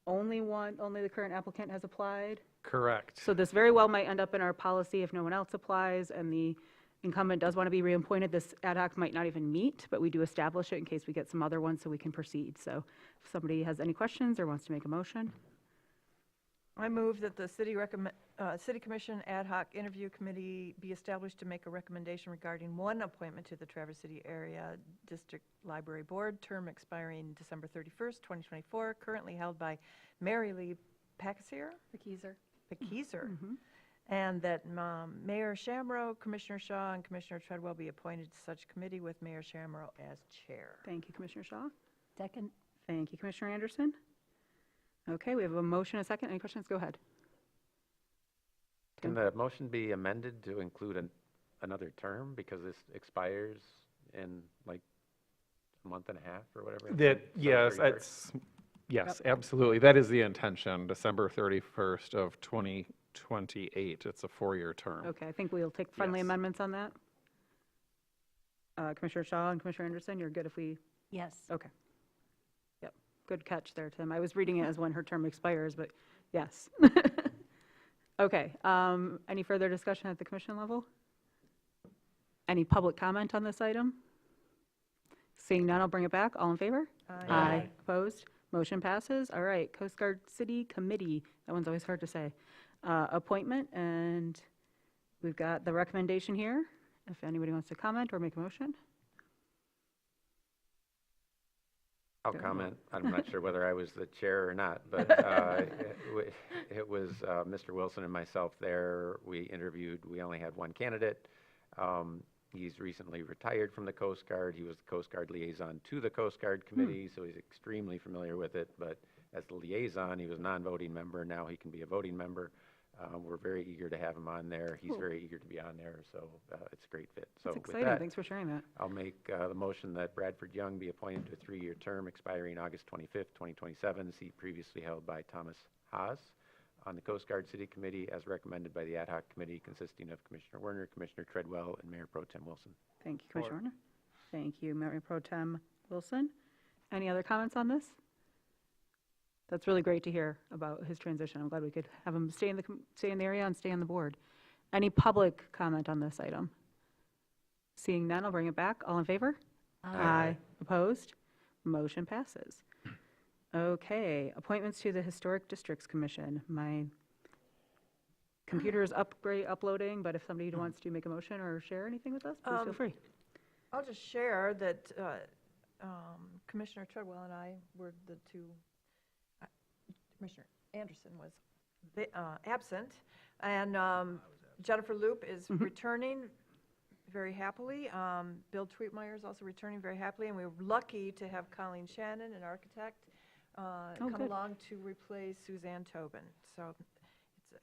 only the current applicant has applied. Correct. So this very well might end up in our policy if no one else applies and the incumbent does want to be reappointed. This ad hoc might not even meet, but we do establish it in case we get some other ones so we can proceed. So if somebody has any questions or wants to make a motion. I move that the City Commission Ad Hoc Interview Committee be established to make a recommendation regarding one appointment to the Traverse City Area District Library Board, term expiring December 31st, 2024, currently held by Mary Lee Pakeser, and that Mayor Shamrow, Commissioner Shaw, and Commissioner Treadwell be appointed to such committee with Mayor Shamrow as chair. Thank you, Commissioner Shaw. Second. Thank you, Commissioner Anderson. Okay, we have a motion, a second. Any questions? Go ahead. Can the motion be amended to include another term because this expires in like a month and a half or whatever? Yes, absolutely. That is the intention, December 31st of 2028. It's a 4-year term. Okay, I think we'll take friendly Yes. amendments on that. Commissioner Shaw and Commissioner Anderson, you're good if we, Yes. okay. Yep, good catch there, Tim. I was reading it as when her term expires, but yes. Okay, any further discussion at the commission level? Any public comment on this item? Seeing none, I'll bring it back. All in favor? Aye. Opposed? Motion passes. All right, Coast Guard City Committee, that one's always hard to say. Appointment, and we've got the recommendation here. If anybody wants to comment or make a motion. I'll comment. I'm not sure whether I was the chair or not, but it was Mr. Wilson and myself there. We interviewed, we only had one candidate. He's recently retired from the Coast Guard. He was the Coast Guard liaison to the Coast Guard Committee, so he's extremely familiar with it. But as the liaison, he was a non-voting member. Now he can be a voting member. We're very eager to have him on there. He's very eager to be on there, so it's a great fit. So That's with exciting. that, Thanks for sharing that. I'll make the motion that Bradford Young be appointed to a 3-year term expiring August 25th, 2027, seat previously held by Thomas Haas on the Coast Guard City Committee as recommended by the Ad Hoc Committee consisting of Commissioner Werner, Commissioner Treadwell, and Mayor Pro Tem Wilson. Thank you, Commissioner Warner. Thank you, Mayor Pro Tem Wilson. Any other comments on this? That's really great to hear about his transition. I'm glad we could have him stay in the area and stay on the board. Any public comment on this item? Seeing none, I'll bring it back. All in favor? Aye. Opposed? Motion passes. Okay, appointments to the Historic Districts Commission. My computer is uploading, but if somebody wants to make a motion or share anything with us, please feel free. I'll just share that Commissioner Treadwell and I were the two. Commissioner Anderson was absent, and Jennifer Loop is returning very happily. Bill Tweetmeyer is also returning very happily, and we were lucky to have Colleen Shannon, an architect, come along to replace Suzanne Tobin. So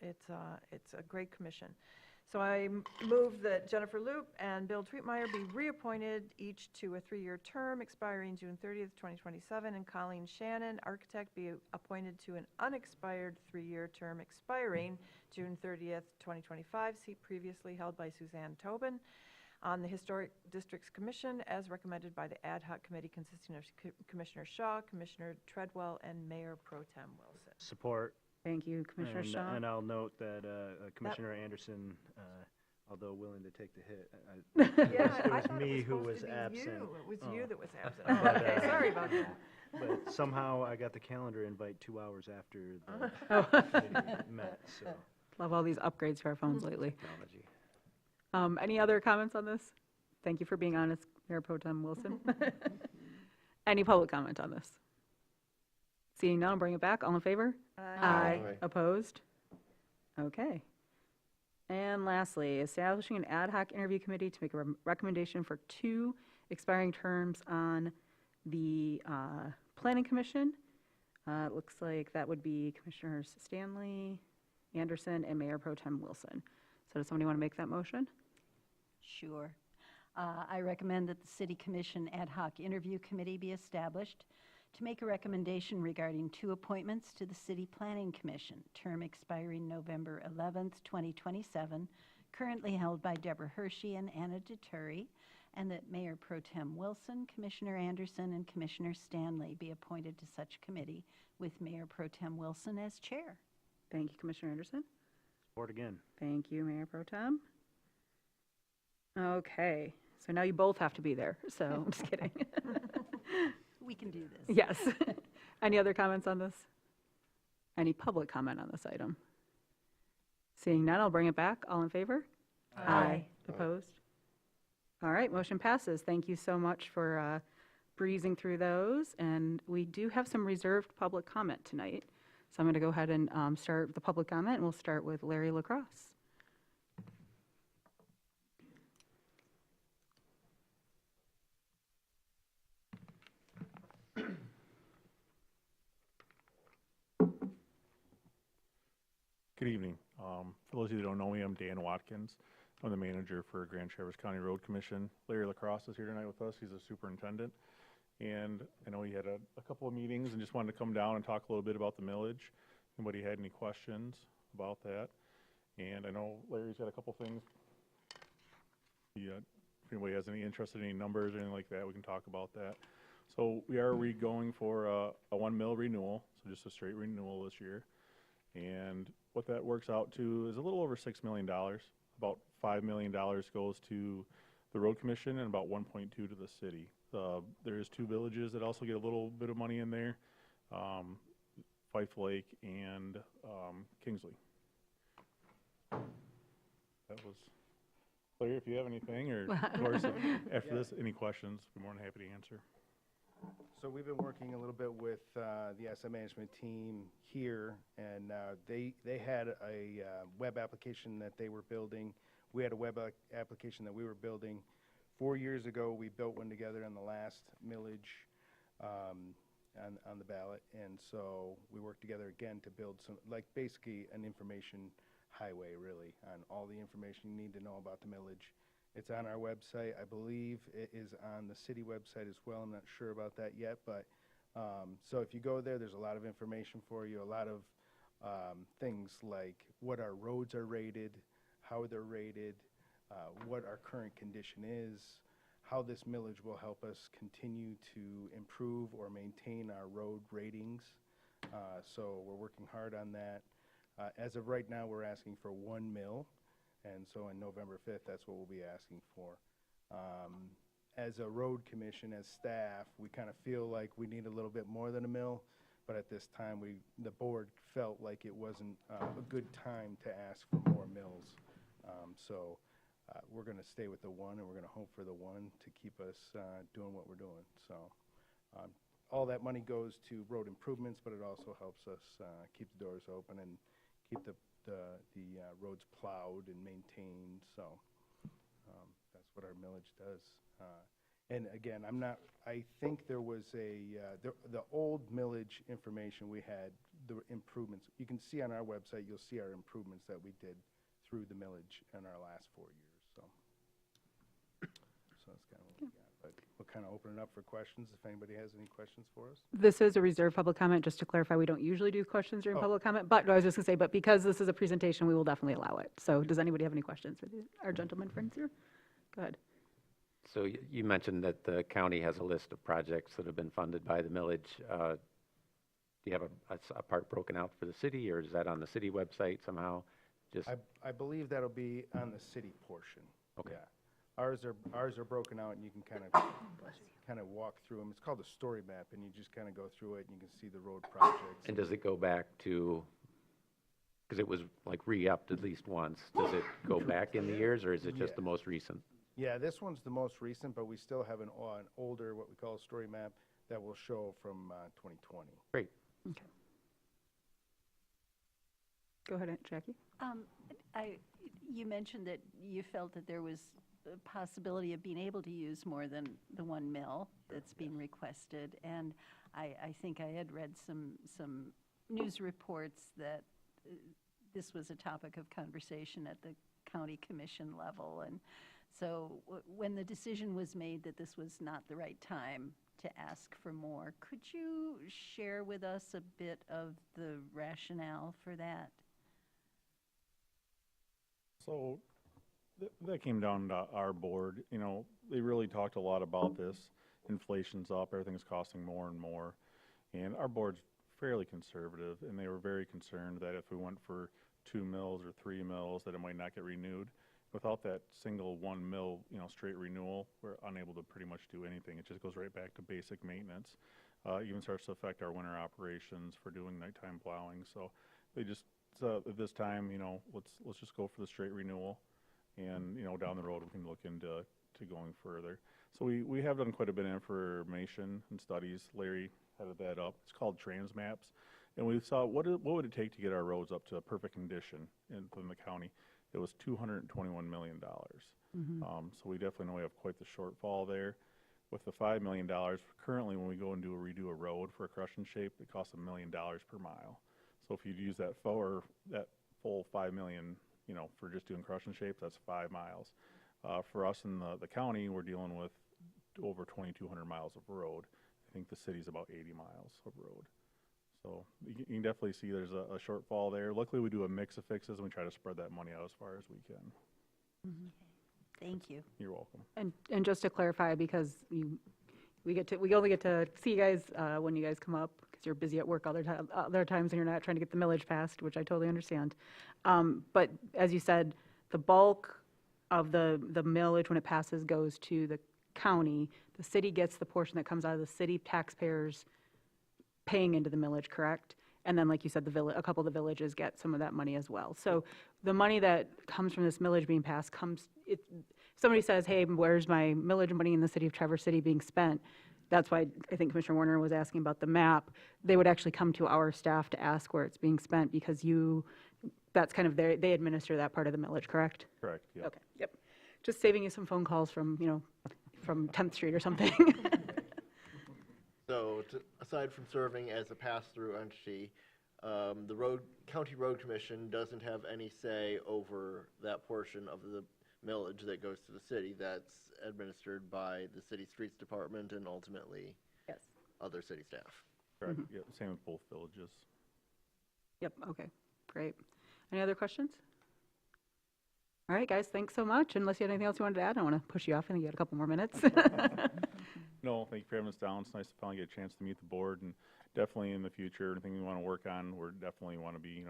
it's a great commission. So I move that Jennifer Loop and Bill Tweetmeyer be reappointed, each to a 3-year term expiring June 30th, 2027, and Colleen Shannon, architect, be appointed to an unexpired 3-year term expiring June 30th, 2025, seat previously held by Suzanne Tobin, on the Historic Districts Commission, as recommended by the ad hoc committee consisting of Commissioner Shaw, Commissioner Treadwell, and Mayor Pro Tem Wilson. Support. Thank you, Commissioner Shaw. And I'll note that Commissioner Anderson, although willing to take the hit, Yeah, it I was thought it me was who supposed was to be absent. you. It was you that was absent. But, Oh, okay, sorry about that. But somehow I got the calendar invite 2 hours after the meeting met, so. Love all these upgrades to our phones lately. Technology. Any other comments on this? Thank you for being honest, Mayor Pro Tem Wilson. Any public comment on this? Seeing none, I'll bring it back. All in favor? Aye. Opposed? Okay. And lastly, establishing an ad hoc interview committee to make a recommendation for 2 expiring terms on the Planning Commission. It looks like that would be Commissioners Stanley, Anderson, and Mayor Pro Tem Wilson. So does somebody want to make that motion? Sure. I recommend that the City Commission Ad hoc Interview Committee be established to make a recommendation regarding 2 appointments to the City Planning Commission, term expiring November 11th, 2027, currently held by Deborah Hershey and Anna DeTuri, and that Mayor Pro Tem Wilson, Commissioner Anderson, and Commissioner Stanley be appointed to such committee, with Mayor Pro Tem Wilson as chair. Thank you, Commissioner Anderson. Support again. Thank you, Mayor Pro Tem. Okay, so now you both have to be there, so I'm just kidding. We can do this. Yes. Any other comments on this? Any public comment on this item? Seeing none, I'll bring it back. All in favor? Aye. Opposed? All right, motion passes. Thank you so much for breezing through those. And we do have some reserved public comment tonight. So I'm going to go ahead and start the public comment, and we'll start with Larry LaCrosse. Good evening. For those of you that don't know me, I'm Dan Watkins. I'm the manager for Grand Traverse County Road Commission. Larry LaCrosse is here tonight with us. He's a superintendent. And I know he had a couple of meetings and just wanted to come down and talk a little bit about the millage. Anybody had any questions about that? And I know Larry's got a couple things. If anybody has any interest in any numbers or anything like that, we can talk about that. So we are going for a 1 mil renewal, so just a straight renewal this year. And what that works out to is a little over $6 million. About $5 million goes to the road commission and about 1.2 to the city. There's 2 villages that also get a little bit of money in there, Fife Lake and Kingsley. That was Larry, if you have anything, or of course, after this, any questions, I'd be more than happy to answer. So we've been working a little bit with the asset management team here, and they had a web application that they were building. We had a web application that we were building. 4 years ago, we built one together on the last millage on the ballot, and so we worked together again to build some, like basically an information highway, really, on all the information you need to know about the millage. It's on our website. I believe it is on the city website as well. I'm not sure about that yet, but so if you go there, there's a lot of information for you, a lot of things like what our roads are rated, how they're rated, what our current condition is, how this millage will help us continue to improve or maintain our road ratings. So we're working hard on that. As of right now, we're asking for 1 mil. And so on November 5th, that's what we'll be asking for. As a road commission, as staff, we kind of feel like we need a little bit more than 1 mil, but at this time, the board felt like it wasn't a good time to ask for more mills. So we're going to stay with the 1, and we're going to hope for the 1 to keep us doing what we're doing. So all that money goes to road improvements, but it also helps us keep the doors open and keep the roads plowed and maintained, so that's what our millage does. And again, I think there was the old millage information we had, the improvements. You can see on our website, you'll see our improvements that we did through the millage in our last 4 years, so. So that's kind of what we got, but we'll kind of open it up for questions, if anybody has any questions for us. This is a reserved public comment, just to clarify, we don't usually do questions during public comment, but I was just gonna say, but because this is a presentation, we will definitely allow it. So does anybody have any questions for our gentleman friends here? Go ahead. So you mentioned that the county has a list of projects that have been funded by the millage. Do you have a part broken out for the city, or is that on the city website somehow? Just I believe that'll be on the city portion. Okay. Yeah. Ours are broken out, and you can kind of walk through them. It's called a story map, and you just kind of go through it, and you can see the road projects. And does it go back to, because it was like re-upped at least once, does it go back in the years, or is it just the most recent? Yeah, this one's the most recent, but we still have an older, what we call a story map, that will show from 2020. Great. Okay. Go ahead, Aunt Jackie. You mentioned that you felt that there was a possibility of being able to use more than the 1 mil that's being requested, and I think I had read some news reports that this was a topic of conversation at the county commission level, and so when the decision was made that this was not the right time to ask for more, could you share with us a bit of the rationale for that? So that came down to our board. You know, they really talked a lot about this. Inflation's up, everything's costing more and more. And our board's fairly conservative, and they were very concerned that if we went for 2 mills or 3 mills, that it might not get renewed. Without that single 1 mil, straight renewal, we're unable to pretty much do anything. It just goes right back to basic maintenance. Even starts to affect our winter operations for doing nighttime plowing. So they just, at this time, let's just go for the straight renewal. And, down the road, we can look into going further. So we have done quite a bit of information and studies. Larry headed that up. It's called Transmaps. And we saw what would it take to get our roads up to a perfect condition in the county. It was $221 million. So we definitely know we have quite the shortfall there. With the $5 million, currently when we go and redo a road for a crush and shape, it costs $1 million per mile. So if you'd use that full $5 million, for just doing crush and shape, that's 5 miles. For us in the county, we're dealing with over 2,200 miles of road. I think the city's about 80 miles of road. So you can definitely see there's a shortfall there. Luckily, we do a mix of fixes, and we try to spread that money out as far as we can. Thank you. You're welcome. And just to clarify, because we only get to see you guys when you guys come up, because you're busy at work other times and you're not trying to get the millage passed, which I totally understand. But as you said, the bulk of the millage when it passes goes to the county. The city gets the portion that comes out of the city taxpayers paying into the millage, correct? And then, like you said, a couple of the villages get some of that money as well. So the money that comes from this millage being passed somebody says, hey, where's my millage money in the city of Traverse City being spent? That's why I think Commissioner Warner was asking about the map. They would actually come to our staff to ask where it's being spent, because that's kind of they administer that part of the millage, correct? Correct, yeah. Okay, yep. Just saving you some phone calls from 10th Street or something. So, aside from serving as a pass-through entity, the County Road Commission doesn't have any say over that portion of the millage that goes to the city. That's administered by the city streets department and ultimately other city staff. Correct. Yep. Same with both villages. Yep. Okay. Great. Any other questions? All right, guys. Thanks so much. Unless you had anything else you wanted to add, I don't want to push you off. I think you had a couple more minutes. No, thank you for having us down. It's nice to finally get a chance to meet the board, and definitely in the future, anything we want to work on, we're definitely want to be,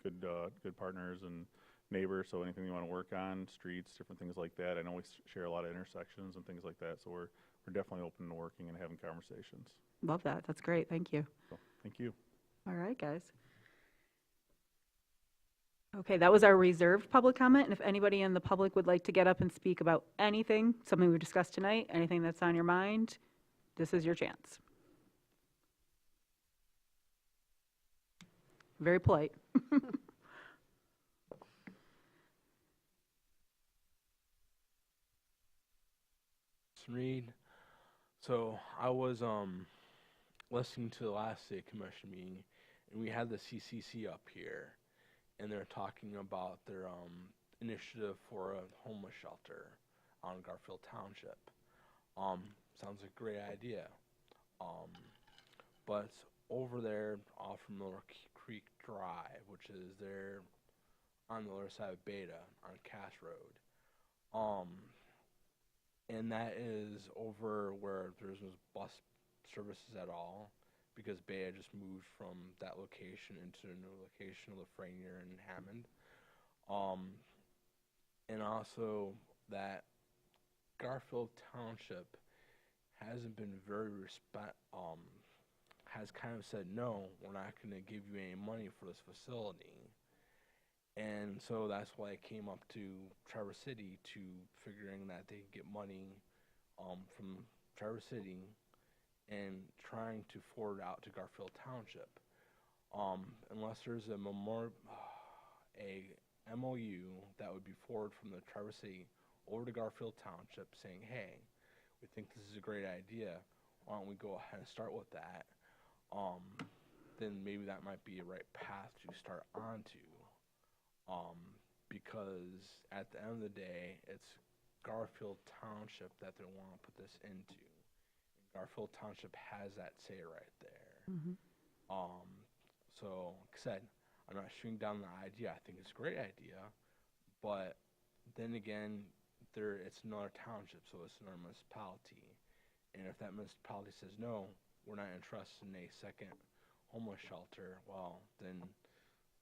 good partners and neighbors. So anything you want to work on, streets, different things like that. I know we share a lot of intersections and things like that, so we're definitely open to working and having conversations. Love that. That's great. Thank you. So, thank you. All right, guys. Okay, that was our reserved public comment. And if anybody in the public would like to get up and speak about anything, something we discussed tonight, anything that's on your mind, this is your chance. Very polite. Reed. So I was listening to the last city commission meeting, and we had the CCC up here, and they're talking about their initiative for a homeless shelter on Garfield Township. Sounds like a great idea. But it's over there off from Miller Creek Drive, which is there on the other side of Beta on Cass Road. And that is over where there's no bus services at all, because Beta just moved from that location into a new location of Lafreniere and Hammond. And also that Garfield Township hasn't been very has kind of said, no, we're not going to give you any money for this facility. And so that's why I came up to Traverse City to figuring that they could get money from Traverse City and trying to forward out to Garfield Township. Unless there's a MOU that would be forwarded from the Traverse City over to Garfield Township saying, hey, we think this is a great idea, why don't we go ahead and start with that? Then maybe that might be a right path to start onto. Because at the end of the day, it's Garfield Township that they want to put this into. Garfield Township has that say right there. So, like I said, I'm not shooting down the idea. I think it's a great idea. But then again, it's another township, so it's another municipality. And if that municipality says, no, we're not interested in a second homeless shelter, well, then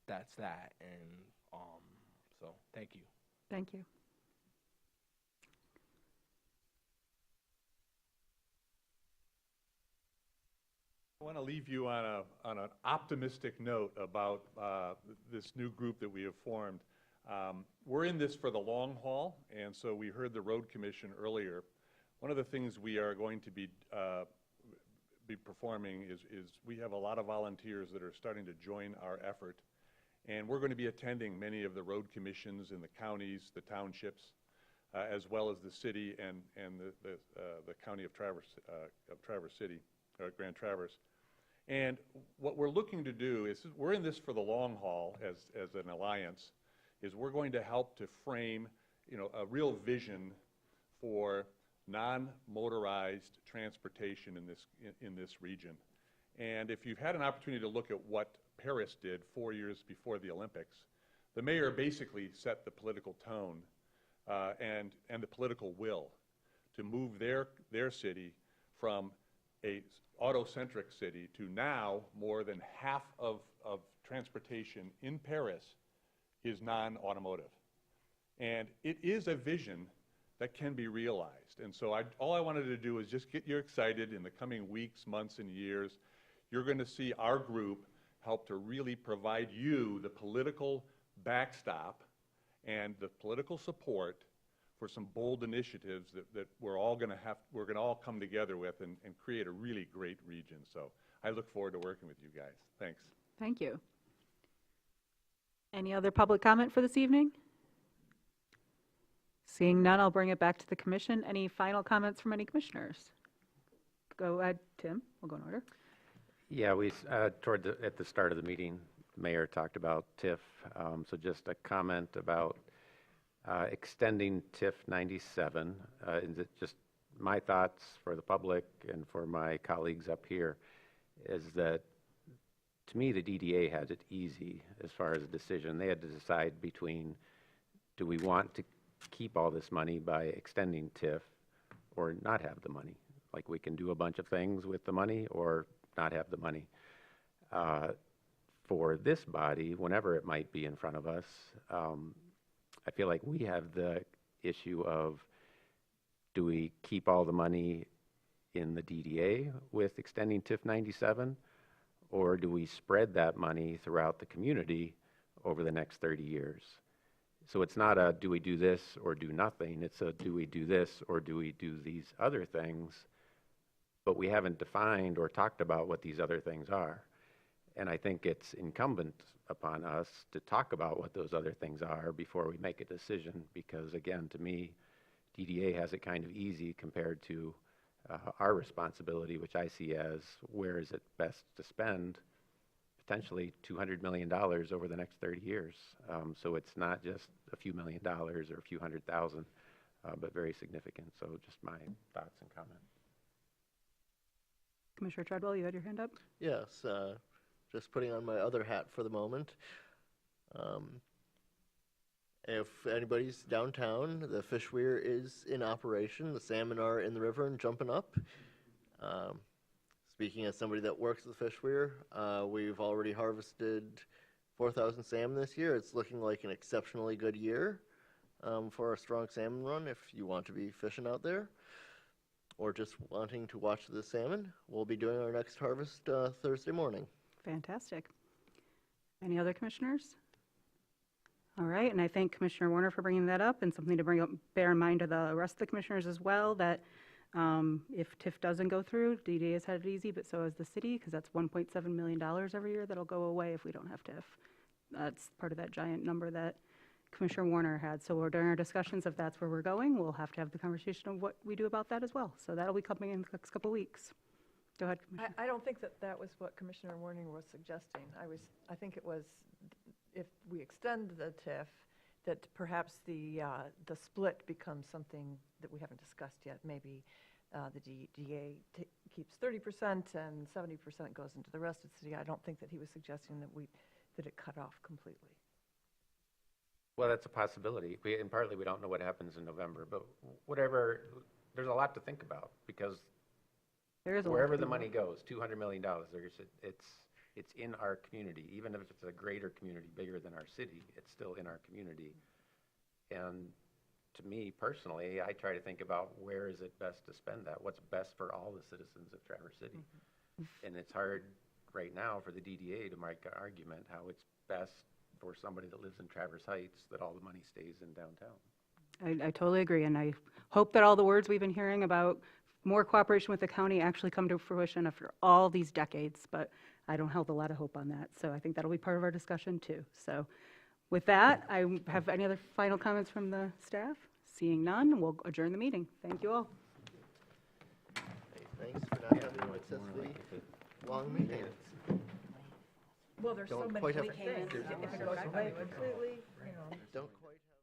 that's that. And so, thank you. Thank you. I want to leave you on an optimistic note about this new group that we have formed. We're in this for the long haul, and so we heard the Road Commission earlier. One of the things we are going to be performing is we have a lot of volunteers that are starting to join our effort, and we're going to be attending many of the road commissions in the counties, the townships, as well as the city and the county of Traverse City, Grand Traverse. And what we're looking to do is, we're in this for the long haul as an alliance, is we're going to help to frame, a real vision for non-motorized transportation in this region. And if you've had an opportunity to look at what Paris did 4 years before the Olympics, the mayor basically set the political tone and the political will to move their city from a auto-centric city to now more than half of transportation in Paris is non-automotive. And it is a vision that can be realized. And so all I wanted to do is just get you excited. In the coming weeks, months, and years, you're going to see our group help to really provide you the political backstop and the political support for some bold initiatives that we're going to all come together with and create a really great region. So I look forward to working with you guys. Thanks. Thank you. Any other public comment for this evening? Seeing none, I'll bring it back to the commission. Any final comments from any commissioners? Go ahead, Tim. We'll go in order. Yeah, at the start of the meeting, the mayor talked about TIF. So just a comment about extending TIF 97. Just my thoughts for the public and for my colleagues up here is that, to me, the DDA had it easy as far as a decision. They had to decide between, do we want to keep all this money by extending TIF or not have the money? Like, we can do a bunch of things with the money or not have the money. For this body, whenever it might be in front of us, I feel like we have the issue of, do we keep all the money in the DDA with extending TIF 97, or do we spread that money throughout the community over the next 30 years? So it's not a, do we do this or do nothing? It's a, do we do this or do we do these other things? But we haven't defined or talked about what these other things are. And I think it's incumbent upon us to talk about what those other things are before we make a decision, because, again, to me, DDA has it kind of easy compared to our responsibility, which I see as, where is it best to spend potentially $200 million over the next 30 years. So it's not just a few $1 million or a few $100,000, but very significant. So just my thoughts and comments. Commissioner Treadwell, you had your hand up? Yes, just putting on my other hat for the moment. If anybody's downtown, the fish weir is in operation. The salmon are in the river and jumping up. Speaking as somebody that works at the fish weir, we've already harvested 4,000 salmon this year. It's looking like an exceptionally good year for a strong salmon run if you want to be fishing out there or just wanting to watch the salmon. We'll be doing our next harvest Thursday morning. Fantastic. Any other commissioners? All right, and I thank Commissioner Warner for bringing that up, and something to bear in mind to the rest of the commissioners as well, that if TIF doesn't go through, DDA has had it easy, but so has the city, because that's $1.7 million every year that'll go away if we don't have TIF. That's part of that giant number that Commissioner Warner had. So during our discussions, if that's where we're going, we'll have to have the conversation of what we do about that as well. So that'll be coming in the next couple of weeks. Go ahead, Commissioner. I don't think that that was what Commissioner Warner was suggesting. I think it was, if we extend the TIF, that perhaps the split becomes something that we haven't discussed yet. Maybe the DDA keeps 30% and 70% goes into the rest of the city. I don't think that he was suggesting that it cut off completely. Well, that's a possibility. And partly we don't know what happens in November, but whatever, there's a lot to think about, because wherever the money goes, $200 million, it's in our community. Even if it's a greater community, bigger than our city, it's still in our community. And to me personally, I try to think about where is it best to spend that? What's best for all the citizens of Traverse City? And it's hard right now for the DDA to make an argument how it's best for somebody that lives in Traverse Heights that all the money stays in downtown. I totally agree, and I hope that all the words we've been hearing about more cooperation with the county actually come to fruition after all these decades, but I don't hold a lot of hope on that. So I think that'll be part of our discussion too. So with that, I have any other final comments from the staff? Seeing none, we'll adjourn the meeting. Thank you all. Hey, thanks for not having an excessively long meeting. Well, there's so Don't many quite have- different things. If it goes away completely, you know. Don't quite have